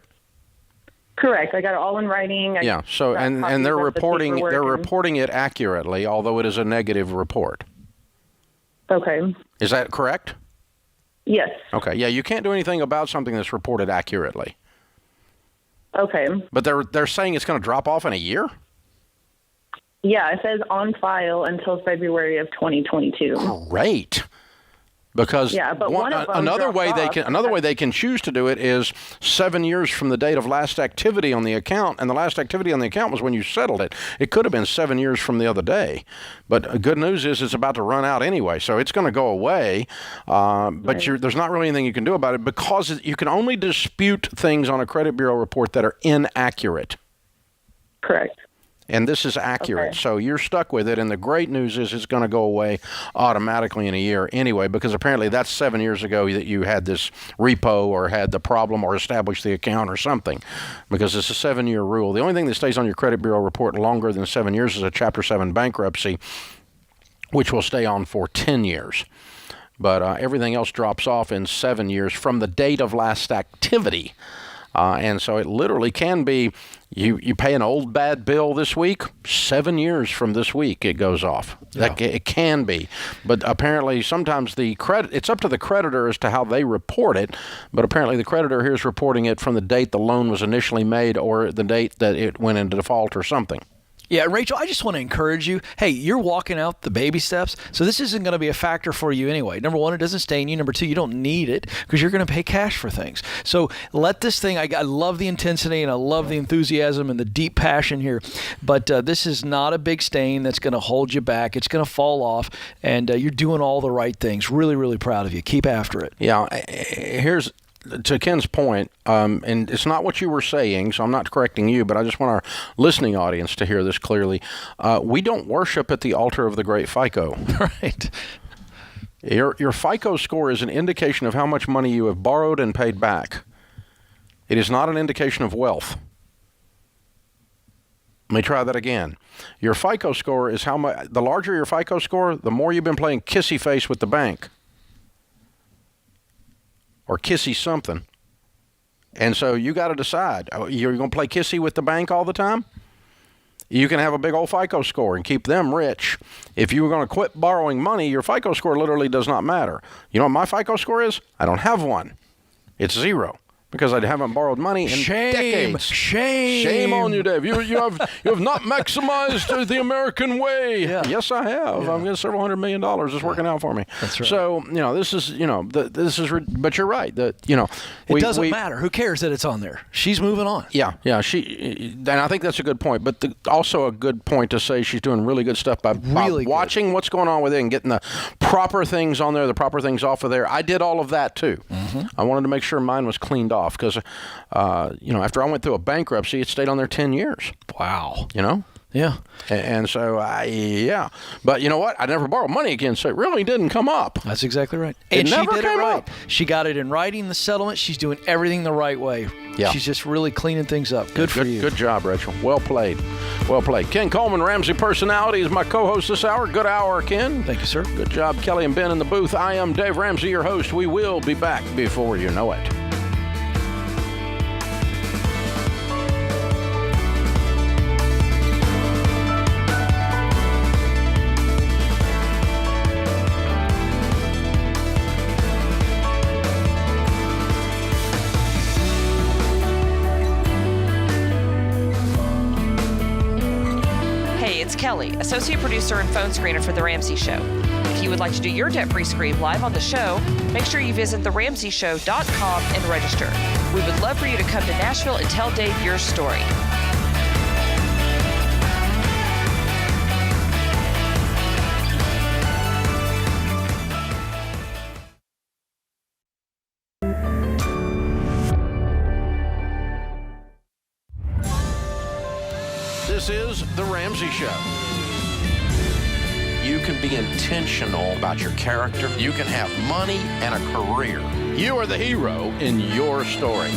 Correct. I got it all in writing. So and they're reporting it accurately, although it is a negative report. Okay. Is that correct? Yes. Okay. Yeah, you can't do anything about something that's reported accurately. Okay. But they're saying it's going to drop off in a year? Yeah, it says on file until February of 2022. Great. Because but another way they can choose to do it is 7 years from the date of last activity on the account, and the last activity on the account was when you settled it. It could have been 7 years from the other day, but good news is it's about to run out anyway, so it's going to go away. But there's not really anything you can do about it because you can only dispute things on a credit bureau report that are inaccurate. Correct. And this is accurate, so you're stuck with it. And the great news is it's going to go away automatically in a year anyway, because apparently that's 7 years ago that you had this repo or had the problem or established the account or something, because it's a 7-year rule. The only thing that stays on your credit bureau report longer than 7 years is a Chapter 7 bankruptcy, which will stay on for 10 years. But everything else drops off in 7 years from the date of last activity. And so it literally can be you pay an old bad bill this week, 7 years from this week it goes off. Yeah. It can be. But apparently sometimes it's up to the creditor as to how they report it, but apparently the creditor here is reporting it from the date the loan was initially made or the date that it went into default or something. Yeah, Rachel, I just want to encourage you. Hey, you're walking out the baby steps, so this isn't going to be a factor for you anyway. Number one, it doesn't stain you. Number two, you don't need it because you're going to pay cash for things. So let this thing, I love the intensity and I love the enthusiasm and the deep passion here, but this is not a big stain that's going to hold you back. It's going to fall off, and you're doing all the right things. Really, really proud of you. Keep after it. Yeah, here's... To Ken's point, and it's not what you were saying, so I'm not correcting you, but I just want our listening audience to hear this clearly. We don't worship at the altar of the great FICO. Right. Your FICO score is an indication of how much money you have borrowed and paid back. It is not an indication of wealth. Let me try that again. Your FICO score is how much. The larger your FICO score, the more you've been playing kissy face with the bank. Or kissy something. And so you got to decide. You're going to play kissy with the bank all the time? You can have a big old FICO score and keep them rich. If you were going to quit borrowing money, your FICO score literally does not matter. You know what my FICO score is? I don't have one. It's 0. Because I haven't borrowed money in decades. Shame on you, Dave. You have not maximized the American way. Yeah. Yes, I have. Yeah. I've got several $100 million. It's working out for me. That's right. So this is but you're right. That it doesn't matter. Who cares that it's on there? She's moving on. Yeah. And I think that's a good point. But also a good point to say she's doing really good stuff by watching what's going on with it and getting the proper things on there, the proper things off of there. I did all of that too. Mm-hmm. I wanted to make sure mine was cleaned off. Because, after I went through a bankruptcy, it stayed on there 10 years. Wow. Yeah. And so, But you know what? I never borrowed money again, so it really didn't come up. That's exactly right. And she never did came it right. up. She got it in writing, the settlement. She's doing everything the right way. Yeah. She's just really cleaning things up. Good for you. Good job, Rachel. Well played. Well played. Ken Coleman, Ramsey Personality, is my co-host this hour. Good hour, Ken. Thank you, sir. Good job, Kelly and Ben in the booth. I am Dave Ramsey, your host. We will be back before you know it. Kelly, associate producer and phone screener for The Ramsey Show. If you would like to do your debt-free screen live on the show, make sure you visit theramseyshow.com and register. We would love for you to come to Nashville and tell Dave your story. This is The Ramsey Show. You can be intentional about your character. You can have money and a career. You are the hero in your story.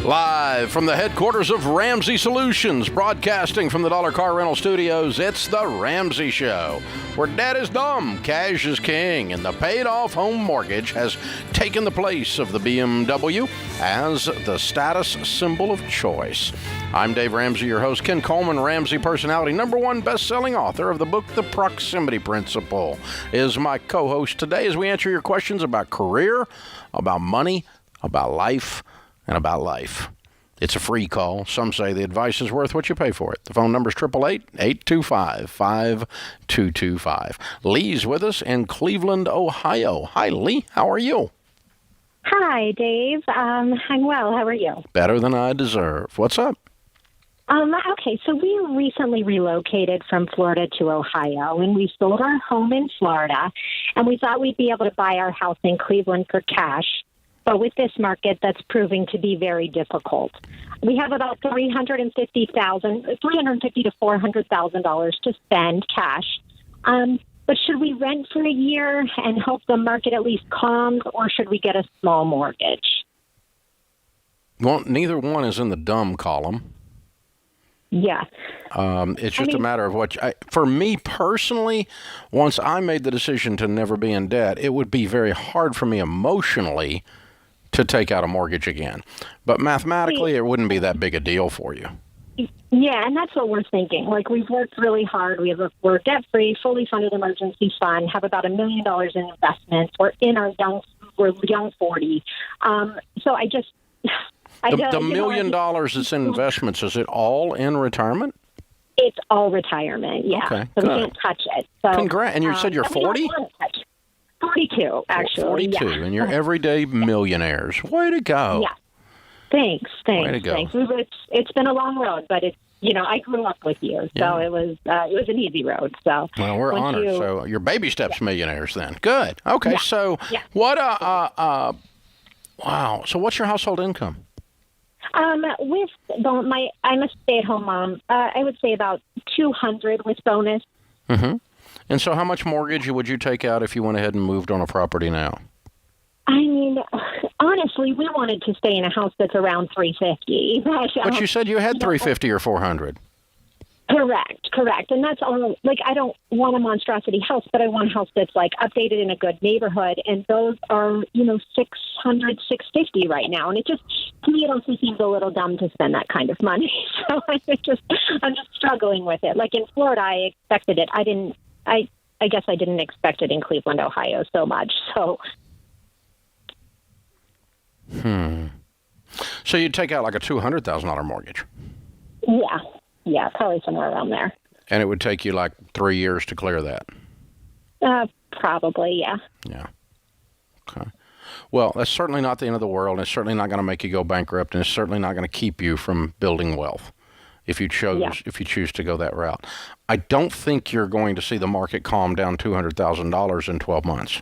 Live from the headquarters of Ramsey Solutions, broadcasting from the Dollar Car Rental Studios, it's The Ramsey Show, where dad is dumb, cash is king, and the paid-off home mortgage has taken the place of the BMW as the status symbol of choice. I'm Dave Ramsey, your host. Ken Coleman, Ramsey personality, #1 best-selling author of the book The Proximity Principle, is my co-host today as we answer your questions about career, about money, about life, and about life. It's a free call. Some say the advice is worth what you pay for it. The phone number is 888-825-5225. Lee's with us in Cleveland, Ohio. Hi, Lee. How are you? Hi, Dave. I'm well. How are you? Better than I deserve. What's up? Okay, so we recently relocated from Florida to Ohio, and we sold our home in Florida, and we thought we'd be able to buy our house in Cleveland for cash. But with this market, that's proving to be very difficult. We have about $350,000 to $400,000 to spend cash. But should we rent for a year and hope the market at least calms, or should we get a small mortgage? Well, neither one is in the dumb column. Yeah. It's just a matter of for me personally, once I made the decision to never be in debt, it would be very hard for me emotionally to take out a mortgage again. But mathematically, it wouldn't be that big a deal for you. Yeah, and that's what we're thinking. Like, we've worked really hard. We're debt-free, fully funded emergency fund, have about $1 million in investments. We're young 40. So I just... The $1 million that's in investments, is it all in retirement? It's all retirement, yeah. Okay, so good. we can't touch it. So, congrats. And you said you're 40? 42, actually. 42, yeah. And you're everyday millionaires. Way to go. Yeah. Thanks. Way to go. Thanks. It's been a long road, but I grew up with you, so it was an easy road. So well, we're honored. So your baby steps millionaires then. Good. Okay. Yeah. So what? Wow. So what's your household income? I'm a stay-at-home mom. I would say about $200 with bonus. Mm-hmm. And so how much mortgage would you take out if you went ahead and moved on a property now? I mean, honestly, we wanted to stay in a house that's around $350. But you said you had $350 or $400. Correct. And that's all, I don't want a monstrosity house, but I want a house that's, updated in a good neighborhood. And those are, $600, $650 right now. And to me, it also seems a little dumb to spend that kind of money. So I'm just struggling with it. Like in Florida, I expected it. I guess I didn't expect it in Cleveland, Ohio so much. So. So you'd take out a $200,000 mortgage? Yeah, probably somewhere around there. And it would take you 3 years to clear that? Probably, yeah. Yeah. Okay. Well, that's certainly not the end of the world. It's certainly not going to make you go bankrupt, and it's certainly not going to keep you from building wealth if you choose to go that route. I don't think you're going to see the market calm down $200,000 in 12 months.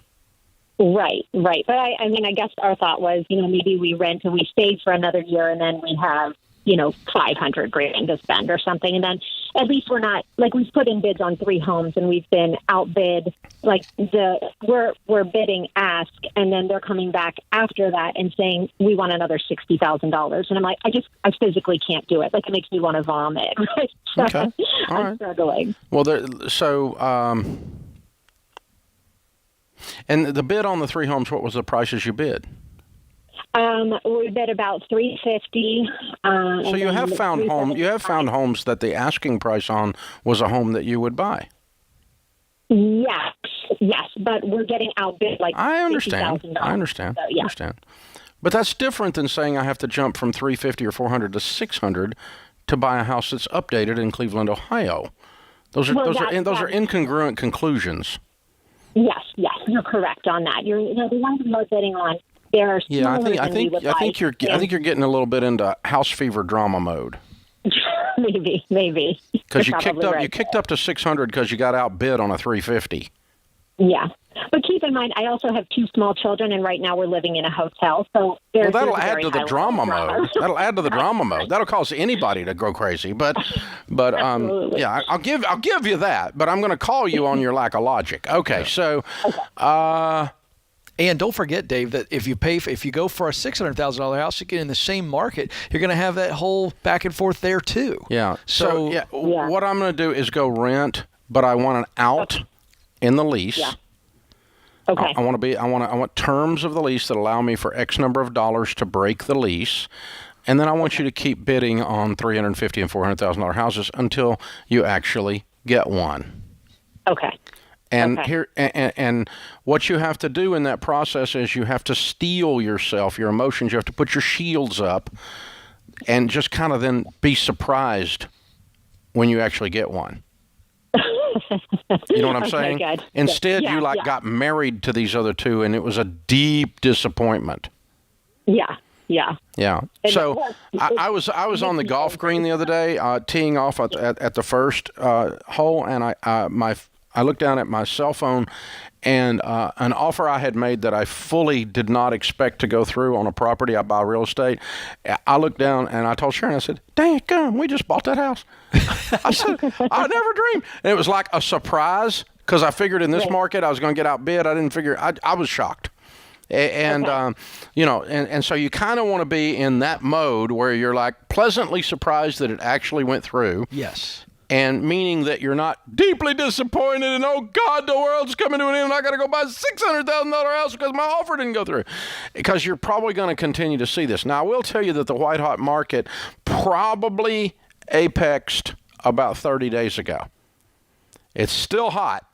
Right. But I guess our thought was, maybe we rent and we stay for another year, and then we have $500,000 to spend or something. And then at least we're not, we've put in bids on 3 homes and we've been outbid, we're bidding ask, and then they're coming back after that and saying, we want another $60,000. And I'm like, I physically can't do it. It makes me want to vomit. Right? So okay. All right. I'm struggling. Well, and the bid on the 3 homes, what was the prices you bid? We bid about $350. So you have found homes that the asking price on was a home that you would buy. Yes, but we're getting outbid I understand. So, yeah. But that's different than saying I have to jump from $350 or $400 to $600 to buy a house that's updated in Cleveland, Ohio. Those are incongruent conclusions. Yes, you're correct on that. The ones we're bidding on. I think you're getting a little bit into house fever drama mode. Maybe. Because you kicked up to $600 because you got outbid on a $350. Yeah. But keep in mind, I also have 2 small children, and right now we're living in a hotel. So that'll add to the drama mode. That'll add to the drama mode. That'll cause anybody to go crazy. But yeah, I'll give you that. But I'm going to call you on your lack of logic. Okay, so. And don't forget, Dave, that if you go for a $600,000 house, you get in the same market, you're going to have that whole back and forth there too. Yeah. So what I'm going to do is go rent, but I want an out in the lease. Yeah. Okay. I want terms of the lease that allow me for X number of dollars to break the lease, and then I want you to keep bidding on $350,000 and $400,000 houses until you actually get one. Okay. And here, and what you have to do in that process is you have to steel yourself, your emotions. You have to put your shields up, and just kind of then be surprised when you actually get one. You know what I'm saying? Good. Instead, you got married to these other 2, and it was a deep disappointment. Yeah. Yeah. Yeah. So I was on the golf green the other day, teeing off at the first hole, and I looked down at my cell phone, and an offer I had made that I fully did not expect to go through on a property I buy real estate. I looked down and I told Sharon, I said, "Dang it, gum, we just bought that house." I said, "I never dreamed." And it was like a surprise because I figured in this market I was going to get outbid. I didn't figure. I was shocked. And and so you kind of want to be in that mode where you're like pleasantly surprised that it actually went through. Yes. And meaning that you're not deeply disappointed and, oh, God, the world's coming to an end and I got to go buy a $600,000 house because my offer didn't go through. Because you're probably going to continue to see this. Now, I will tell you that the white-hot market probably apexed about 30 days ago. It's still hot,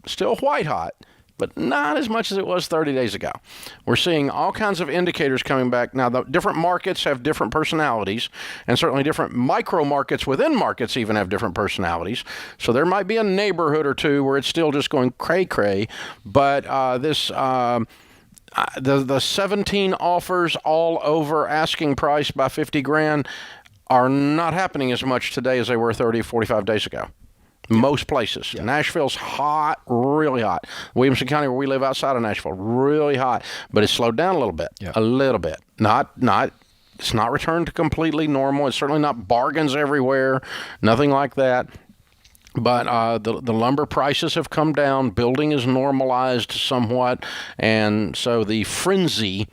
still white-hot, but not as much as it was 30 days ago. We're seeing all kinds of indicators coming back. Now, the different markets have different personalities, and certainly different micro markets within markets even have different personalities. So there might be a neighborhood or 2 where it's still just going cray-cray, but the 17 offers all over asking price by 50 grand are not happening as much today as they were 30, 45 days ago. Most places. Yeah. Nashville's hot, really hot. Williamson County, where we live outside of Nashville, really hot. But it's slowed down a little bit. Yeah. A little bit. It's not returned to completely normal. It's certainly not bargains everywhere. Nothing like that. But the lumber prices have come down. Building is normalized somewhat. And so the frenzy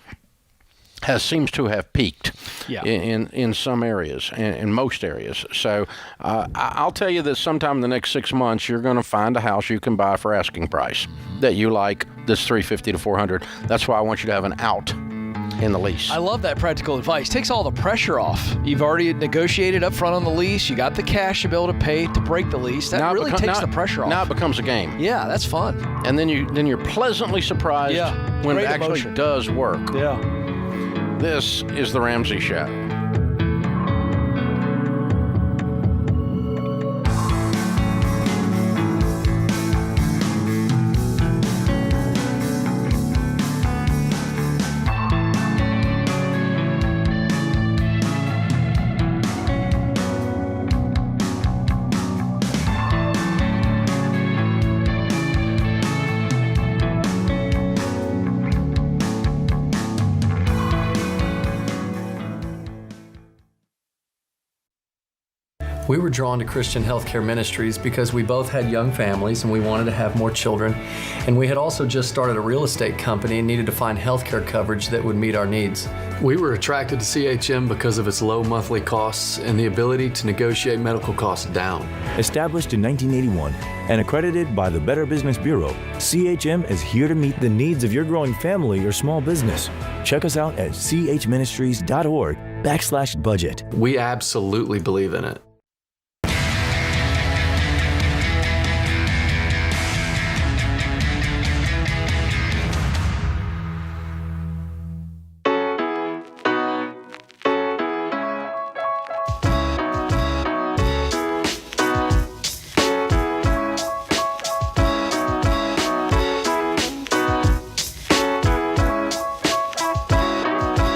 seems to have peaked in some areas, in most areas. So I'll tell you that sometime in the next 6 months, you're going to find a house you can buy for asking price that you like, this $350,000 to $400,000. That's why I want you to have an out in the lease. I love that practical advice. Takes all the pressure off. You've already negotiated up front on the lease. You got the cash to be able to pay to break the lease. That really takes the pressure off. Now it becomes a game. Yeah, that's fun. And then you're pleasantly surprised when it actually does work. Yeah. This is The Ramsey Show. We were drawn to Christian Healthcare Ministries because we both had young families and we wanted to have more children. And we had also just started a real estate company and needed to find healthcare coverage that would meet our needs. We were attracted to CHM because of its low monthly costs and the ability to negotiate medical costs down. Established in 1981 and accredited by the Better Business Bureau, CHM is here to meet the needs of your growing family or small business. Check us out at chministries.org/budget. We absolutely believe in it.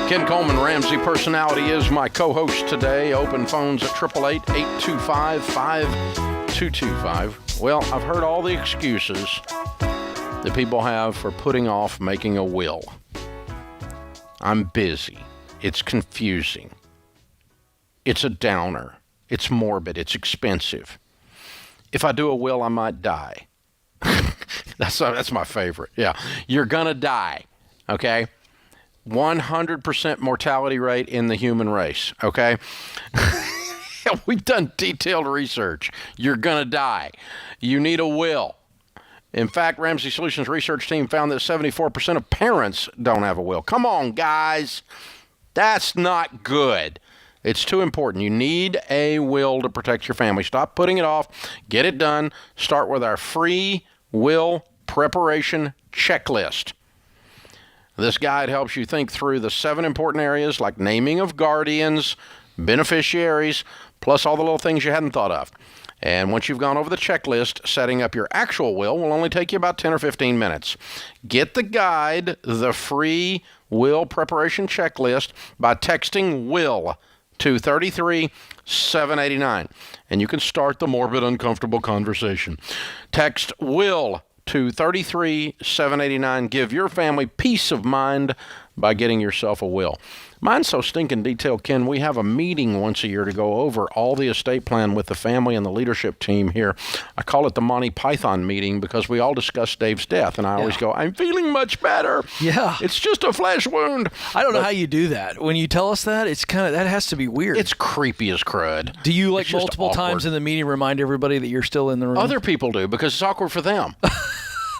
Ken Coleman, Ramsey Personality, is my co-host today. Open phones at 888-825-5225. Well, I've heard all the excuses that people have for putting off making a will. I'm busy. It's confusing. It's a downer. It's morbid. It's expensive. If I do a will, I might die. That's my favorite. Yeah. You're going to die. Okay? 100% mortality rate in the human race. Okay? We've done detailed research. You're going to die. You need a will. In fact, Ramsey Solutions research team found that 74% of parents don't have a will. Come on, guys. That's not good. It's too important. You need a will to protect your family. Stop putting it off. Get it done. Start with our free will preparation checklist. This guide helps you think through the 7 important areas like naming of guardians, beneficiaries, plus all the little things you hadn't thought of. And once you've gone over the checklist, setting up your actual will only take you about 10 or 15 minutes. Get the guide, the free will preparation checklist, by texting WILL to 33789. And you can start the morbid, uncomfortable conversation. Text WILL to 33789. Give your family peace of mind by getting yourself a will. Mine's so stinking detailed, Ken. We have a meeting once a year to go over all the estate plan with the family and the leadership team here. I call it the Monty Python meeting because we all discuss Dave's death, and I always go, I'm feeling much better. Yeah. It's just a flesh wound. I don't know how you do that. When you tell us that, it's kind of, that has to be weird. It's creepy as crud. Do you, like, multiple times in the meeting remind everybody that you're still in the room? Other people do because it's awkward for them.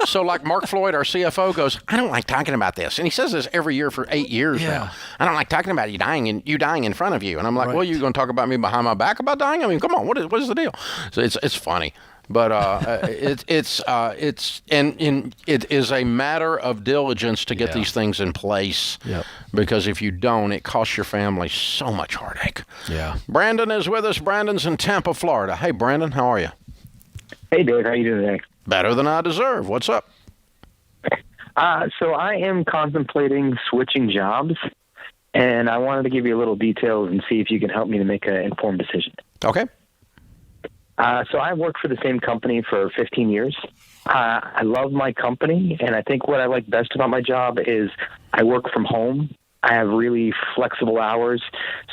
So like Mark Floyd, our CFO, goes, I don't like talking about this. And he says this every year for 8 years now. I don't like talking about you dying in front of you. And I'm like, well, you going to talk about me behind my back about dying? I mean, come on, what is the deal? So it's funny. But it is a matter of diligence to get these things in place. Yep. Because if you don't, it costs your family so much heartache. Yeah. Brandon is with us. Brandon's in Tampa, Florida. Hey, Brandon, how are you? Hey, Dave. How you doing today? Better than I deserve. What's up? So I am contemplating switching jobs, and I wanted to give you a little details and see if you can help me to make an informed decision. Okay. So I've worked for the same company for 15 years. I love my company, and I think what I like best about my job is I work from home. I have really flexible hours.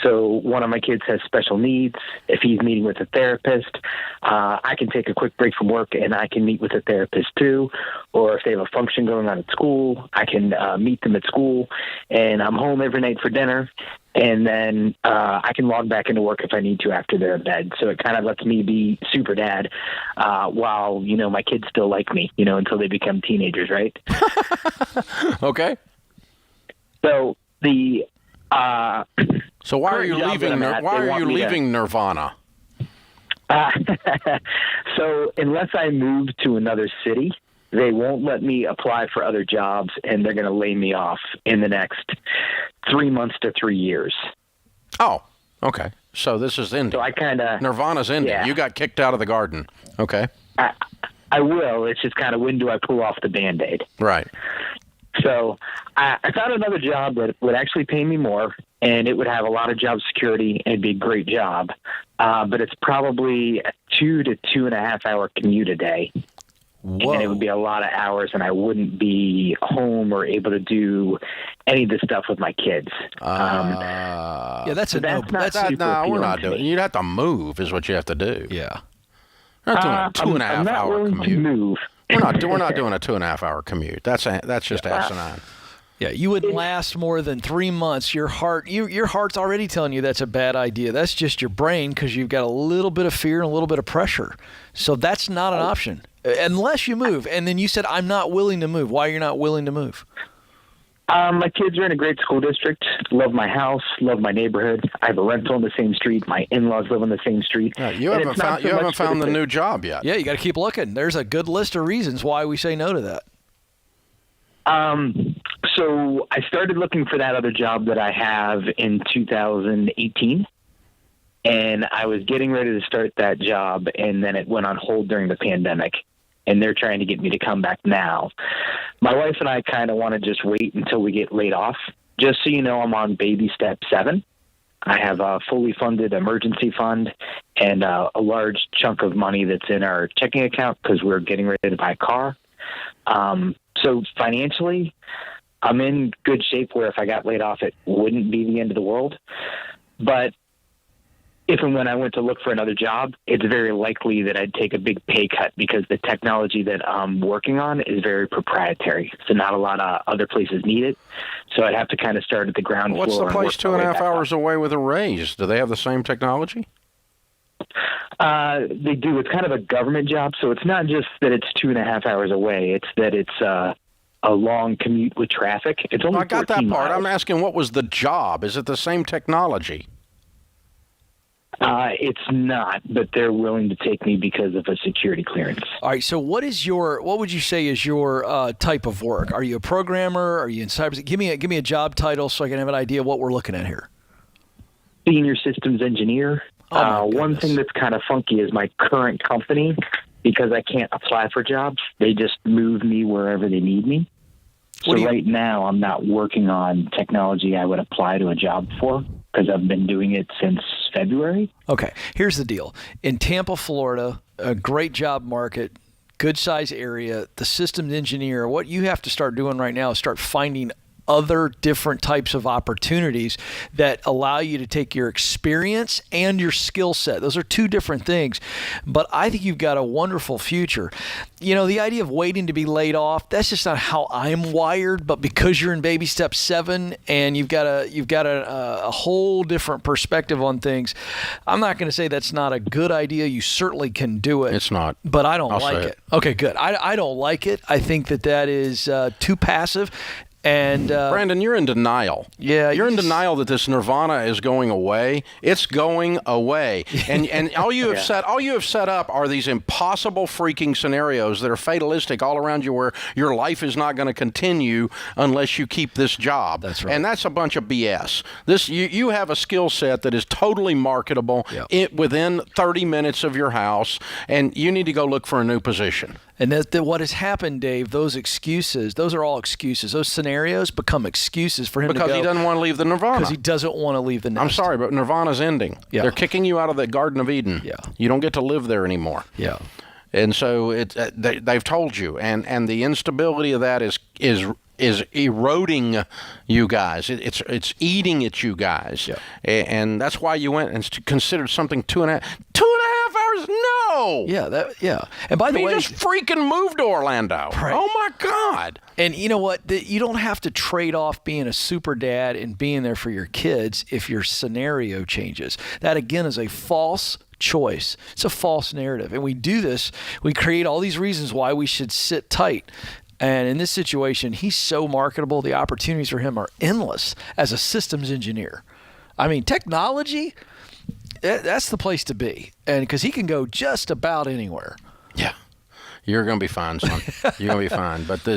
So one of my kids has special needs. If he's meeting with a therapist, I can take a quick break from work and I can meet with a therapist too. Or if they have a function going on at school, I can meet them at school. And I'm home every night for dinner. And then I can log back into work if I need to after they're in bed. So it kind of lets me be super dad while, my kids still like me, until they become teenagers, right? Okay. So so why are you leaving? Why are you leaving Nirvana? So unless I move to another city, they won't let me apply for other jobs, and they're going to lay me off in the next 3 months to 3 years. Oh, okay. So this is ending. So Nirvana's ending. Yeah. You got kicked out of the garden. Okay. I will. It's just kind of when do I pull off the Band-Aid? Right. So I found another job that would actually pay me more, and it would have a lot of job security and be a great job. But it's probably a 2 to 2.5 hour commute a day. Whoa. And it would be a lot of hours, and I wouldn't be home or able to do any of this stuff with my kids. That's no. We're not doing it. You'd have to move is what you have to do. Yeah. We're not doing a 2.5 hour commute. Move. We're not doing a 2.5 hour commute. That's just asinine. Yeah, you wouldn't last more than 3 months. Your heart's already telling you that's a bad idea. That's just your brain because you've got a little bit of fear and a little bit of pressure. So that's not an option unless you move. And then you said, I'm not willing to move. Why are you not willing to move? My kids are in a great school district. Love my house. Love my neighborhood. I have a rental in the same street. My in-laws live on the same street. You haven't found the new job yet. Yeah, you got to keep looking. There's a good list of reasons why we say no to that. So I started looking for that other job that I have in 2018, and I was getting ready to start that job, and then it went on hold during the pandemic, and they're trying to get me to come back now. My wife and I kind of want to just wait until we get laid off. Just so you know, I'm on baby step 7. I have a fully funded emergency fund and a large chunk of money that's in our checking account because we're getting ready to buy a car. So financially, I'm in good shape where if I got laid off, it wouldn't be the end of the world. But if and when I went to look for another job, it's very likely that I'd take a big pay cut because the technology that I'm working on is very proprietary. So not a lot of other places need it. So I'd have to kind of start at the ground floor. What's the place and work 2.5 hours away with a raise? Do they have the same technology? They do. It's kind of a government job. So it's not just that it's 2.5 hours away. It's that it's a long commute with traffic. It's only I got that 14 part. miles. I'm asking, what was the job? Is it the same technology? It's not, but they're willing to take me because of a security clearance. All right. So what would you say is your type of work? Are you a programmer? Are you in cyber? Give me a job title so I can have an idea of what we're looking at here. Senior systems engineer. One thing that's kind of funky is my current company, because I can't apply for jobs, they just move me wherever they need me. So right now I'm not working on technology I would apply to a job for because I've been doing it since February. Okay, here's the deal. In Tampa, Florida, a great job market, good size area, the systems engineer, what you have to start doing right now is start finding other different types of opportunities that allow you to take your experience and your skill set. Those are two different things, but I think you've got a wonderful future. You know, the idea of waiting to be laid off, that's just not how I'm wired, but because you're in baby step 7 and you've got a whole different perspective on things, I'm not going to say that's not a good idea. You certainly can do it. It's not. But I don't I'll like say it. Okay, good. I don't like it. I think that is too passive. And Brandon, you're in denial. Yeah, you're in denial that this nirvana is going away. It's going away, and all you have set up are these impossible freaking scenarios that are fatalistic all around you, where your life is not going to continue unless you keep this job. That's right, and that's a bunch of BS. This you have a skill set that is totally marketable within 30 minutes of your house, and you need to go look for a new position. And what has happened, Dave, those excuses, those are all excuses. Those scenarios become excuses for him to go. Because he doesn't want to leave the nirvana. Because he doesn't want to leave the nest. I'm sorry, but nirvana's ending. Yeah. They're kicking you out of the Garden of Eden. Yeah. You don't get to live there anymore. Yeah. And so they've told you, and the instability of that is eroding you guys. It's eating at you guys. Yeah. And that's why you went and considered something 2.5 hours. No. Yeah. And by the way, just freaking moved to Orlando. Right. Oh my God. And you know what? You don't have to trade off being a super dad and being there for your kids if your scenario changes. That again is a false choice. It's a false narrative. And we do this, we create all these reasons why we should sit tight. And in this situation, he's so marketable, the opportunities for him are endless as a systems engineer. I mean, technology, that's the place to be. And because he can go just about anywhere. Yeah. You're going to be fine, son. You're going to be fine. But,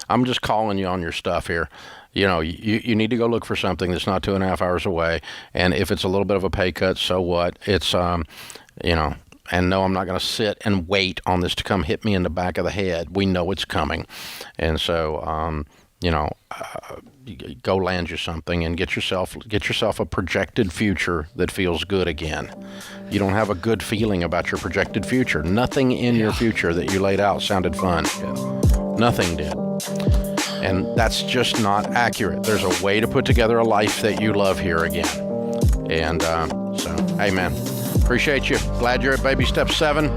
I'm just calling you on your stuff here. You need to go look for something that's not 2.5 hours away. And if it's a little bit of a pay cut, so what? It's, and no, I'm not going to sit and wait on this to come hit me in the back of the head. We know it's coming. And so, go land you something and get yourself a projected future that feels good again. You don't have a good feeling about your projected future. Nothing in your future that you laid out sounded fun. Nothing did. And that's just not accurate. There's a way to put together a life that you love here again. And so, hey, man, appreciate you. Glad you're at baby step 7.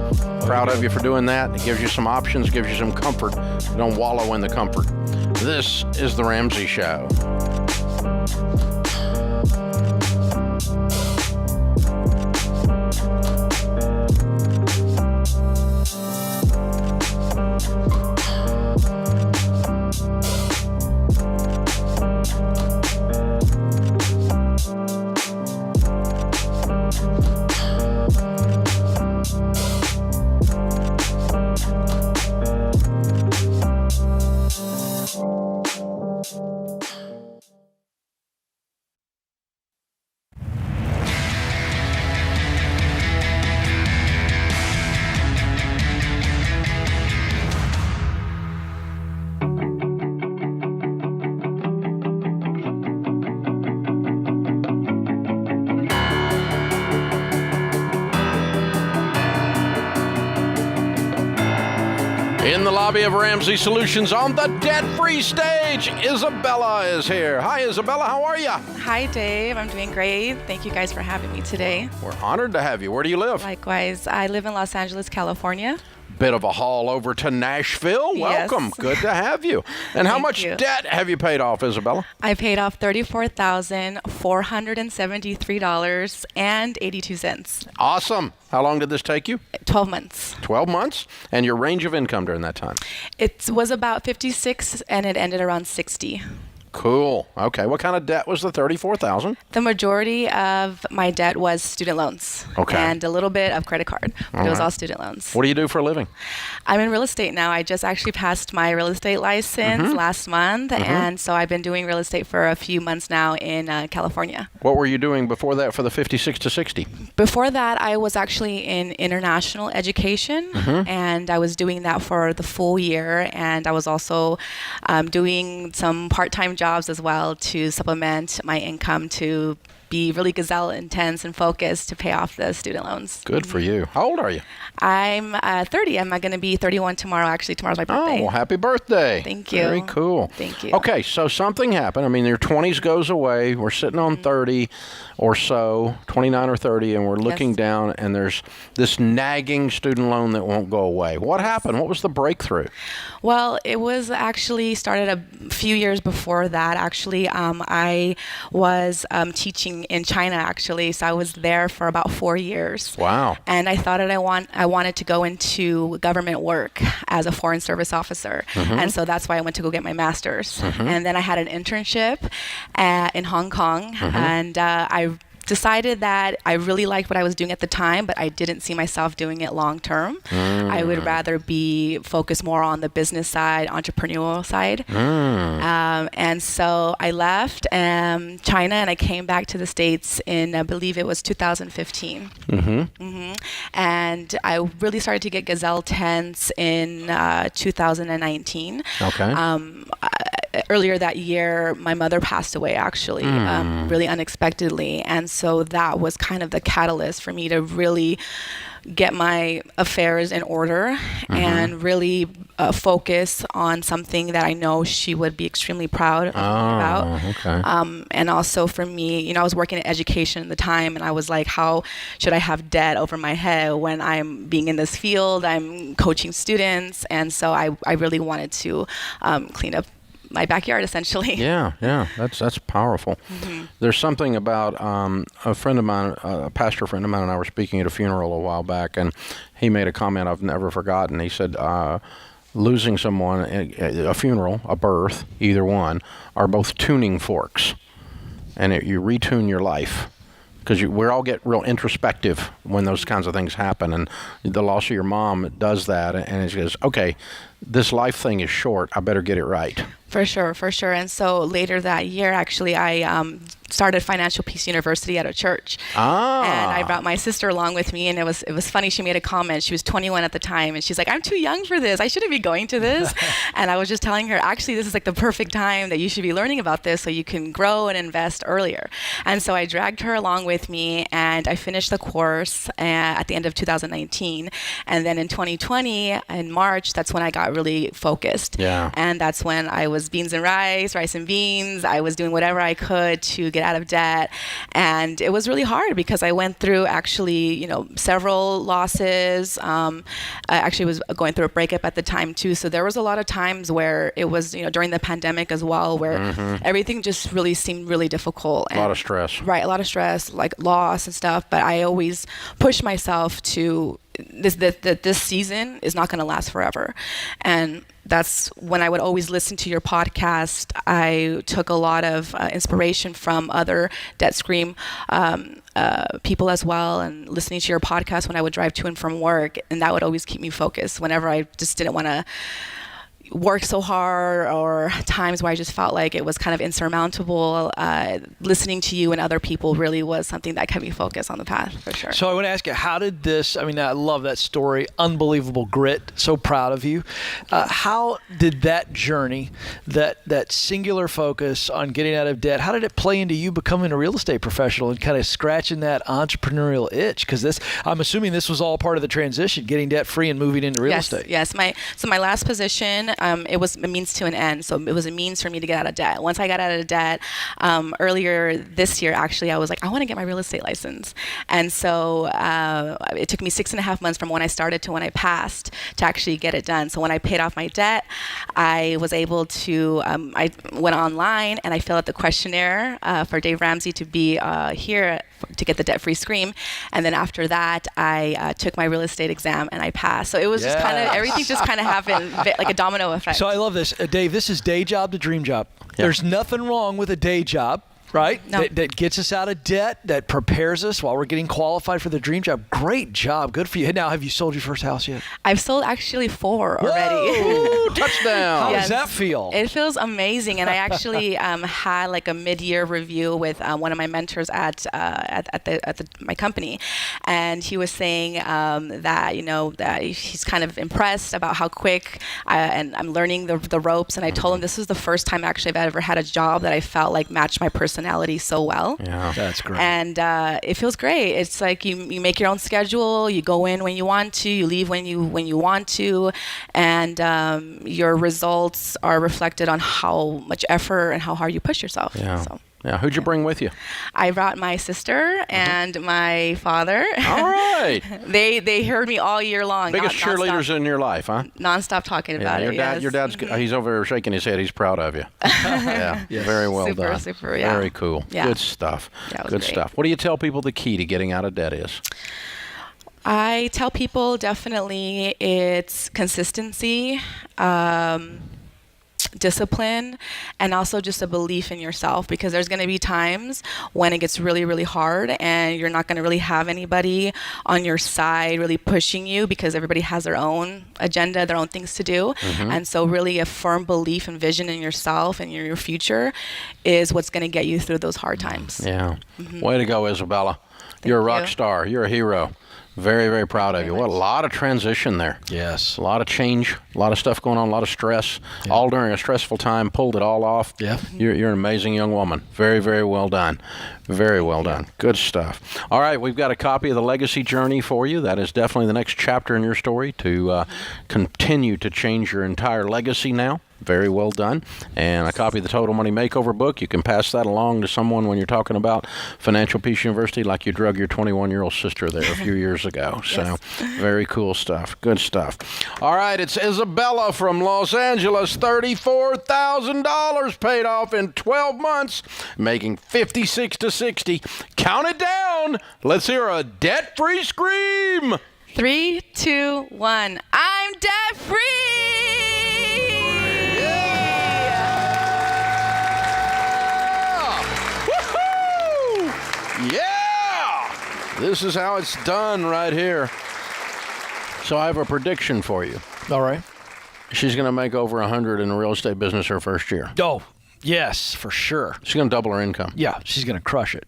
Proud of you for doing that. It gives you some options, gives you some comfort. You don't wallow in the comfort. This is The Ramsey Show. lobby of Ramsey Solutions on the debt-free stage. Isabella is here. Hi, Isabella. How are you? Hi, Dave. I'm doing great. Thank you guys for having me today. We're honored to have you. Where do you live? Likewise. I live in Los Angeles, California. Bit of a haul over to Nashville. Welcome. Yes. Good to have you. And how much debt have you paid off, Isabella? I paid off $34,473.82. Awesome. How long did this take you? 12 months. 12 months? And your range of income during that time? It was about 56 and it ended around 60. Cool. Okay. What kind of debt was the $34,000? The majority of my debt was student loans. Okay. And a little bit of credit card. But it was right. all student loans. What do you do for a living? I'm in real estate now. I just actually passed my real estate license last month. And so I've been doing real estate for a few months now in California. What were you doing before that for the 56 to 60? Before that, I was actually in international education. And I was doing that for the full year. And I was also doing some part-time jobs as well to supplement my income to be really gazelle intense and focused to pay off the student loans. Good for you. How old are you? I'm 30. I'm going to be 31 tomorrow. Actually, tomorrow's my birthday. Oh, well, happy birthday. Thank you. Very cool. Thank you. Okay, so something happened. I mean, your 20s goes away. We're sitting on 30 or so, 29 or 30, and we're looking down, and there's this nagging student loan that won't go away. What happened? What was the breakthrough? Well, it was actually started a few years before that. Actually, I was teaching in China, actually, so I was there for about 4 years. Wow. And I thought that I wanted to go into government work as a foreign service officer. And so that's why I went to go get my master's. And then I had an internship in Hong Kong, and I decided that I really liked what I was doing at the time, but I didn't see myself doing it long term. I would rather be focused more on the business side, entrepreneurial side. And so I left China and I came back to the States in, I believe it was 2015. And I really started to get gazelle tense in 2019. Okay. Earlier that year, my mother passed away, actually, really unexpectedly. And so that was kind of the catalyst for me to really get my affairs in order and really focus on something that I know she would be extremely proud of me about. Okay. And also for me, I was working in education at the time, and I was like, how should I have debt over my head when I'm being in this field? I'm coaching students. And so I really wanted to clean up my backyard, essentially. Yeah, that's powerful. There's something about a friend of mine, a pastor friend of mine, and I were speaking at a funeral a while back, and he made a comment I've never forgotten. He said, losing someone at a funeral, a birth, either one, are both tuning forks, and you retune your life. Because we all get real introspective when those kinds of things happen, and the loss of your mom does that, and it goes, okay, this life thing is short, I better get it right. For sure. And so later that year, actually, I started Financial Peace University at a church. And I brought my sister along with me, and it was funny. She made a comment. She was 21 at the time, and she's like, I'm too young for this. I shouldn't be going to this. And I was just telling her, actually, this is like the perfect time that you should be learning about this so you can grow and invest earlier. And so I dragged her along with me, and I finished the course at the end of 2019. And then in 2020, in March, that's when I got really focused. Yeah. And that's when I was beans and rice and beans. I was doing whatever I could to get out of debt. And it was really hard because I went through actually, several losses. I actually was going through a breakup at the time too. So there was a lot of times where it was, during the pandemic as well, where everything just really seemed really difficult. A lot of stress. Right. A lot of stress, like loss and stuff. But I always push myself to this season is not going to last forever. And that's when I would always listen to your podcast. I took a lot of inspiration from other Debt Scream people as well, and listening to your podcast when I would drive to and from work, and that would always keep me focused whenever I just didn't want to worked so hard, or times where I just felt like it was kind of insurmountable, listening to you and other people really was something that kept me focused on the path, for sure. So I want to ask you, how did this, I mean, I love that story, unbelievable grit, so proud of you. How did that journey, that singular focus on getting out of debt, how did it play into you becoming a real estate professional and kind of scratching that entrepreneurial itch? Because this, I'm assuming this was all part of the transition, getting debt free and moving into real estate. Yes. My last position, it was a means to an end. So it was a means for me to get out of debt. Once I got out of debt, earlier this year, actually, I was like, I want to get my real estate license. And so it took me 6.5 months from when I started to when I passed to actually get it done. So when I paid off my debt, I was able to, I went online and I filled out the questionnaire for Dave Ramsey to be here to get the debt-free scream. And then after that, I took my real estate exam and I passed. So it was just kind of, everything just kind of happened like a domino effect. So I love this. Dave, this is day job to dream job. Yeah. There's nothing wrong with a day job, right? No. That gets us out of debt, that prepares us while we're getting qualified for the dream job. Great job. Good for you. Now, have you sold your first house yet? I've sold actually 4 already. Whoa, touchdown. How does that feel? It feels amazing. And I actually had like a mid-year review with one of my mentors at my company. And he was saying that, that he's kind of impressed about how quick and I'm learning the ropes. And I told him this was the first time actually I've ever had a job that I felt like matched my personality so well. Yeah, that's great. And it feels great. It's like you make your own schedule. You go in when you want to. You leave when you want to. And your results are reflected on how much effort and how hard you push yourself. Yeah. So. Yeah, who'd you bring with you? I brought my sister and my father. All right. They heard me all year long. Biggest cheerleaders in your life, huh? Non-stop talking about it. Your dad's he's over there shaking his head. He's proud of you. Yeah, very well done. Super, yeah. Very cool. Yeah. Good stuff. That was Good great. stuff. What do you tell people the key to getting out of debt is? I tell people definitely it's consistency, discipline, and also just a belief in yourself, because there's going to be times when it gets really, really hard and you're not going to really have anybody on your side really pushing you, because everybody has their own agenda, their own things to do. Mm-hmm. And so really a firm belief and vision in yourself and your future is what's going to get you through those hard times. Yeah. Mm-hmm. Way to go, Isabella. You're a rock you. star. You're a hero. Very, very proud of you. What a lot of transition there. Yes. A lot of change, a lot of stuff going on, a lot of stress, all during a stressful time, pulled it all off. Yeah. You're an amazing young woman. Very, very well done. Very well done. Good stuff. All right, we've got a copy of The Legacy Journey for you. That is definitely the next chapter in your story to continue to change your entire legacy now. Very well done. And a copy of the Total Money Makeover book. You can pass that along to someone when you're talking about Financial Peace University, like you drug your 21-year-old sister there a few years ago. So very cool stuff. Good stuff. All right, it's Isabella from Los Angeles. $34,000 paid off in 12 months, making 56 to 60. Count it down. Let's hear a debt-free scream. 3, 2, 1. I'm debt free. Yeah! This is how it's done right here. So I have a prediction for you. All right. She's going to make over 100 in the real estate business her first year. Oh, yes, for sure. She's going to double her income. Yeah, she's going to crush it.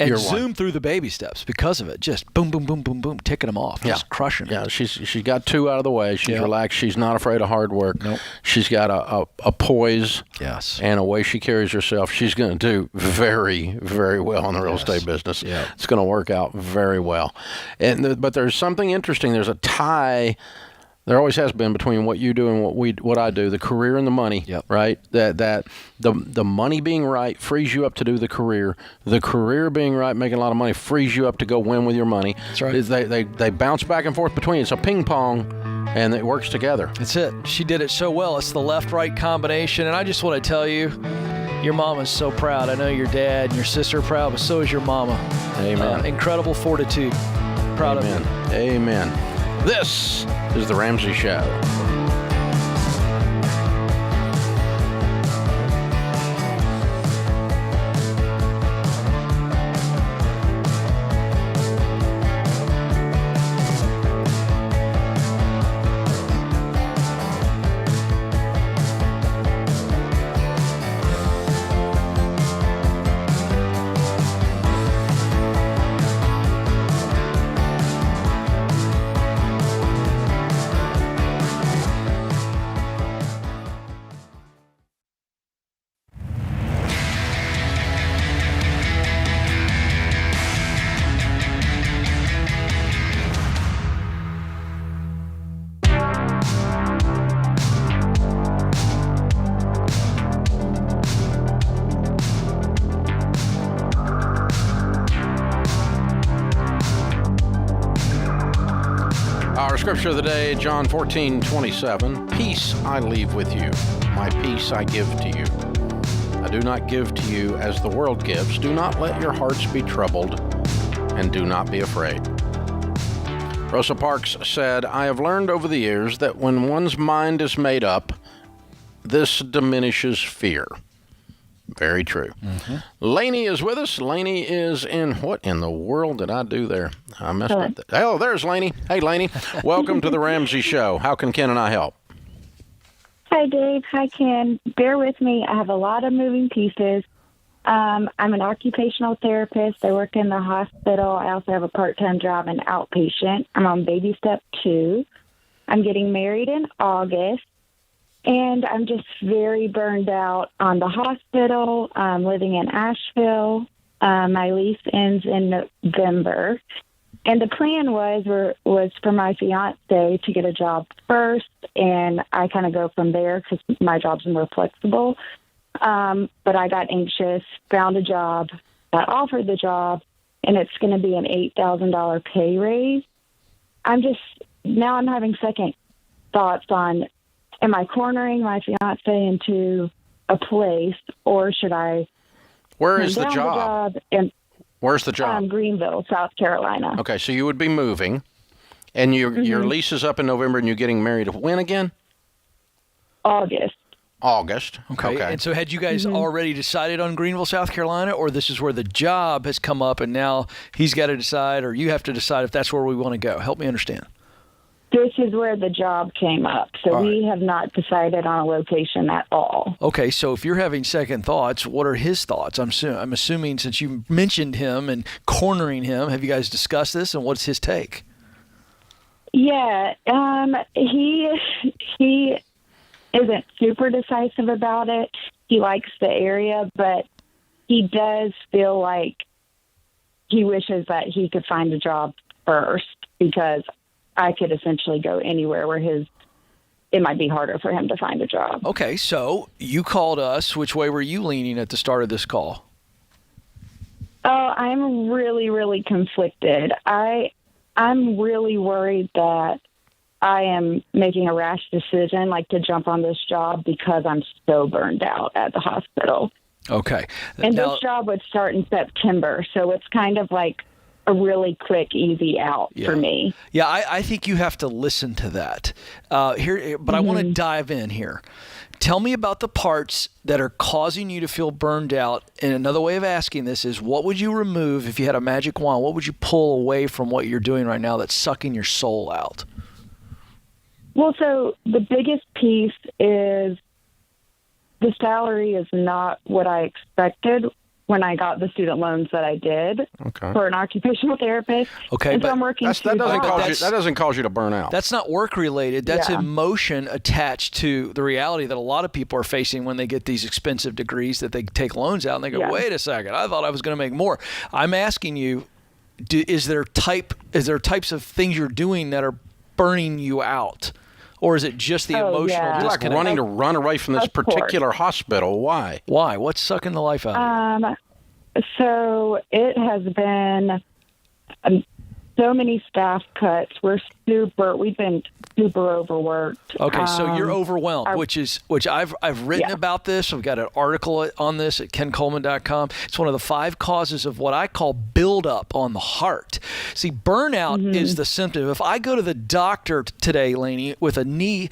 And zoom through the baby steps because of it. Just boom, boom, boom, boom, boom, ticking them off. Just crushing it. Yeah, she got 2 out of the way. She's relaxed. She's not afraid of hard work. Nope. She's got a poise Yes. and a way she carries herself. She's going to do very, very well in the real estate business. Yeah. It's going to work out very well. But there's something interesting. There's a tie. There always has been between what you do and what I do, the career and the money, right? That the money being right frees you up to do the career. The career being right, making a lot of money, frees you up to go win with your money. That's right. They bounce back and forth between. It's a ping pong, and it works together. That's it. She did it so well. It's the left-right combination. And I just want to tell you, your mama's so proud. I know your dad and your sister are proud, but so is your mama. Amen. Incredible fortitude. Proud of you. Amen. This is The Ramsey Show. scripture of the day, John 14:27. Peace I leave with you. My peace I give to you. I do not give to you as the world gives. Do not let your hearts be troubled, and do not be afraid. Rosa Parks said, I have learned over the years that when one's mind is made up, this diminishes fear. Very true. Mm-hmm. Lainey is with us. Lainey is in, what in the world did I do there? I messed up. Oh, there's Lainey. Hey, Lainey. Welcome to the Ramsey Show. How can Ken and I help? Hi, Dave. Hi, Ken. Bear with me. I have a lot of moving pieces. I'm an occupational therapist. I work in the hospital. I also have a part-time job in outpatient. I'm on baby step 2. I'm getting married in August. And I'm just very burned out on the hospital. I'm living in Asheville. My lease ends in November. And the plan was for my fiance to get a job first, and I kind of go from there because my job's more flexible. But I got anxious, found a job, got offered the job, and it's going to be an $8,000 pay raise. I'm having second thoughts on, am I cornering my fiance into a place, or should I? Where is the job? Where's the job? Greenville, South Carolina. Okay, so you would be moving, and your lease is up in November, and you're getting married when again? August. Okay. And so had you guys already decided on Greenville, South Carolina, or this is where the job has come up, and now he's got to decide, or you have to decide if that's where we want to go? Help me understand. This is where the job came up, so we have not decided on a location at all. Okay, so if you're having second thoughts, what are his thoughts? I'm assuming since you mentioned him and cornering him, have you guys discussed this, and what's his take? Yeah, he isn't super decisive about it. He likes the area, but he does feel like he wishes that he could find a job first, because I could essentially go anywhere where it might be harder for him to find a job. Okay, so you called us. Which way were you leaning at the start of this call? Oh, I'm really, really conflicted. I'm really worried that I am making a rash decision, like to jump on this job, because I'm so burned out at the hospital. Okay. And this job would start in September, so it's kind of like a really quick, easy out for me. Yeah, I think you have to listen to that. But I want to dive in here. Tell me about the parts that are causing you to feel burned out. And another way of asking this is, what would you remove if you had a magic wand? What would you pull away from what you're doing right now that's sucking your soul out? Well, so the biggest piece is the salary is not what I expected when I got the student loans that I did for an occupational therapist. Okay, and but so I'm working that doesn't cause you to burn out. That's not work related. That's emotion attached to the reality that a lot of people are facing when they get these expensive degrees that they take loans out, and they go, wait a second, I thought I was going to make more. I'm asking you, is there types of things you're doing that are burning you out? Or is it just the emotional disconnect? You're like wanting to run away from this particular hospital. Why? What's sucking the life out of you? So it has been so many staff cuts. We've been super overworked. Okay, so you're overwhelmed, which I've written about this. I've got an article on this at kencoleman.com. It's one of the 5 causes of what I call buildup on the heart. See, burnout is the symptom. If I go to the doctor today, Lainey, with knee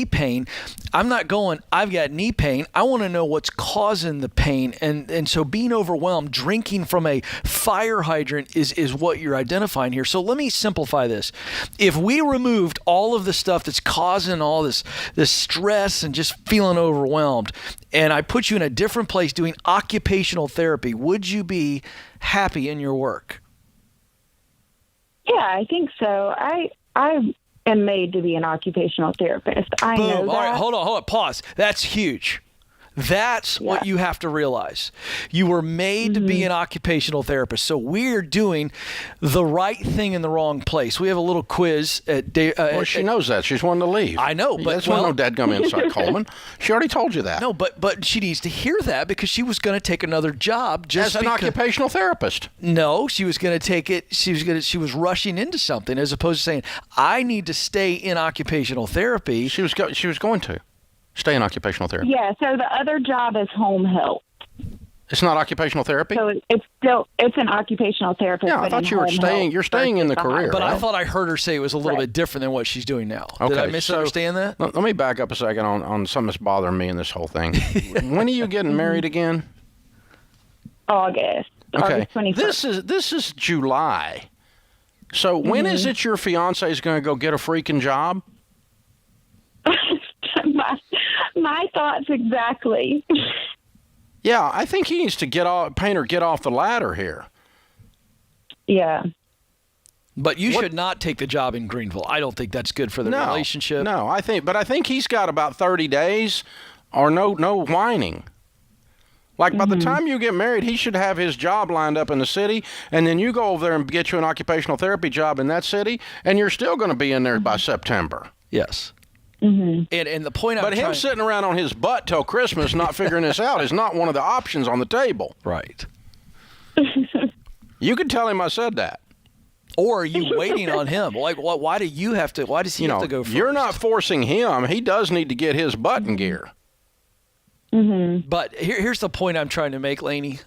pain, I'm not going, I've got knee pain. I want to know what's causing the pain. And so being overwhelmed, drinking from a fire hydrant is what you're identifying here. So let me simplify this. If we removed all of the stuff that's causing all this stress and just feeling overwhelmed, and I put you in a different place doing occupational therapy, would you be happy in your work? Yeah, I think so. I am made to be an occupational therapist. I know that. All right, hold on, pause. That's huge. That's what you have to realize. You were made to be an occupational therapist. So we're doing the right thing in the wrong place. We have a little quiz at well, she knows that. She's wanting to leave. I know, but that's no dadgum insight, Coleman. She already told you that. No, but she needs to hear that because she was going to take another job just as an occupational therapist. No, she was going to take it. She was rushing into something as opposed to saying, "I need to stay in occupational therapy." She was going to stay in occupational therapy. Yeah. So the other job is home health. It's not occupational therapy? So it's an occupational therapist. Yeah, I thought you were staying. You're staying in the career. But right? I thought I heard her say it was a little bit different than what she's doing now. Did I misunderstand that? Let me back up a second on something that's bothering me in this whole thing. When are you getting married again? August. Okay. August 21st. This is July. So when is it your fiance is going to go get a freaking job? my thoughts exactly. Yeah, I think he needs to get off the ladder here. Yeah. But you should not take the job in Greenville. I don't think that's good for the relationship. No, I think he's got about 30 days or no whining. Like by the time you get married, he should have his job lined up in the city, and then you go over there and get you an occupational therapy job in that city, and you're still going to be in there by September. Yes. Mm-hmm. And the point But him sitting around on his butt till Christmas not figuring this out is not one of the options on the table. Right. You could tell him I said that. Or are you waiting on him? Like, why do you have to? Why does he have to go first? You're not forcing him. He does need to get his butt in gear. Mm-hmm. But here's the point I'm trying to make, Lainey.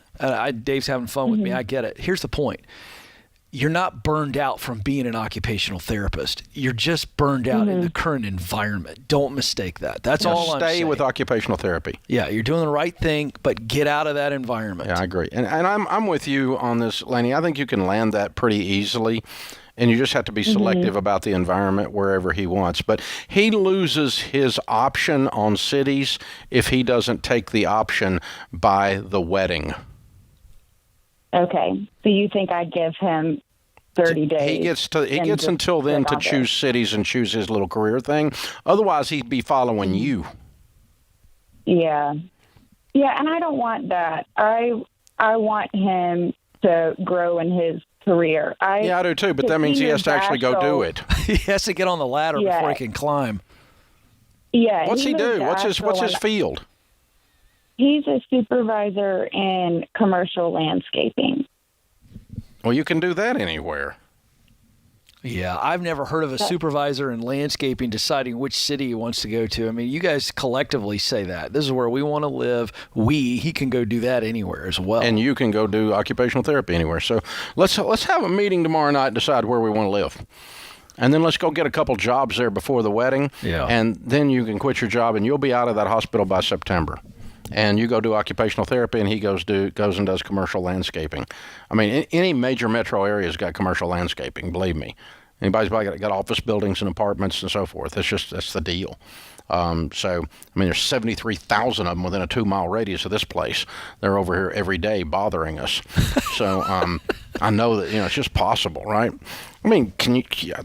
Dave's having fun with me. I get it. Here's the point. You're not burned out from being an occupational therapist. You're just burned out in the current environment. Don't mistake that. That's all I'm saying. Stay with occupational therapy. Yeah, you're doing the right thing, but get out of that environment. Yeah, I agree. And I'm with you on this, Lainey. I think you can land that pretty easily. And you just have to be selective about the environment wherever he wants. But he loses his option on cities if he doesn't take the option by the wedding. Okay. So you think I'd give him 30 days? He gets until then to choose cities and choose his little career thing. Otherwise, he'd be following you. Yeah. Yeah, and I don't want that. I want him to grow in his career. I do too, but that means he has to actually go do it. He has to get on the ladder before he can climb. Yeah. What's he do? What's his field? He's a supervisor in commercial landscaping. Well, you can do that anywhere. Yeah, I've never heard of a supervisor in landscaping deciding which city he wants to go to. I mean, you guys collectively say that. This is where we want to live. He can go do that anywhere as well. And you can go do occupational therapy anywhere. So let's have a meeting tomorrow night and decide where we want to live. And then let's go get a couple jobs there before the wedding. Yeah. And then you can quit your job and you'll be out of that hospital by September. And you go do occupational therapy, and he goes and does commercial landscaping. I mean, any major metro area's got commercial landscaping. Believe me, anybody's got office buildings and apartments and so forth. That's the deal. So I mean, there's 73,000 of them within a 2-mile radius of this place. They're over here every day bothering us. So I know that it's just possible, right? I mean,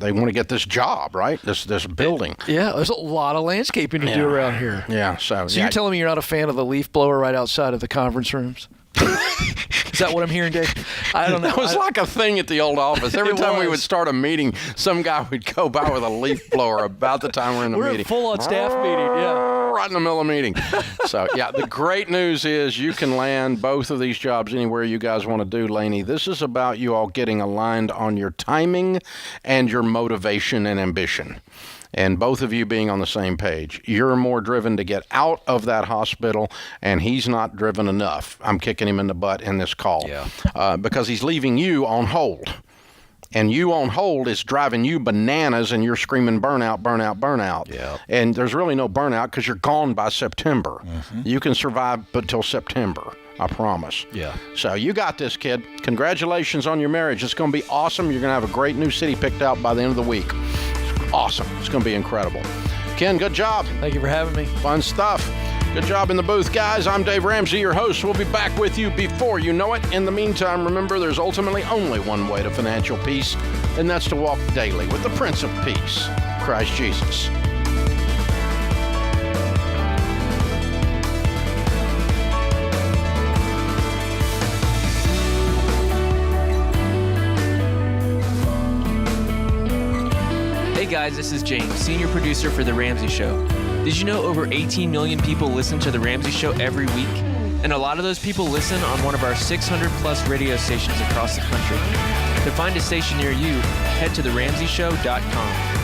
they want to get this job, right? This building. Yeah, there's a lot of landscaping to do around here. Yeah, so you're telling me you're not a fan of the leaf blower right outside of the conference rooms? Is that what I'm hearing, Dave? I don't know. It was like a thing at the old office. Every time we would start a meeting, some guy would go by with a leaf blower about the time we're in the meeting. We're full-on staff meeting, right in the middle of the meeting. So, the great news is you can land both of these jobs anywhere you guys want to do, Lainey. This is about you all getting aligned on your timing and your motivation and ambition. And both of you being on the same page. You're more driven to get out of that hospital, and he's not driven enough. I'm kicking him in the butt in this call because he's leaving you on hold. And you on hold is driving you bananas, and you're screaming burnout, burnout, burnout. Yeah. And there's really no burnout because you're gone by September. Mm-hmm. You can survive until September. I promise. Yeah. So you got this, kid. Congratulations on your marriage. It's going to be awesome. You're going to have a great new city picked out by the end of the week. Awesome. It's going to be incredible. Ken, good job. Thank you for having me. Fun stuff. Good job in the booth, guys. I'm Dave Ramsey, your host. We'll be back with you before you know it. In the meantime, remember, there's ultimately only one way to financial peace, and that's to walk daily with the Prince of Peace, Christ Jesus. guys, this is James, senior producer for The Ramsey Show. Did you know over 18 million people listen to The Ramsey Show every week? And a lot of those people listen on one of our 600-plus radio stations across the country. To find a station near you, head to theramseyshow.com.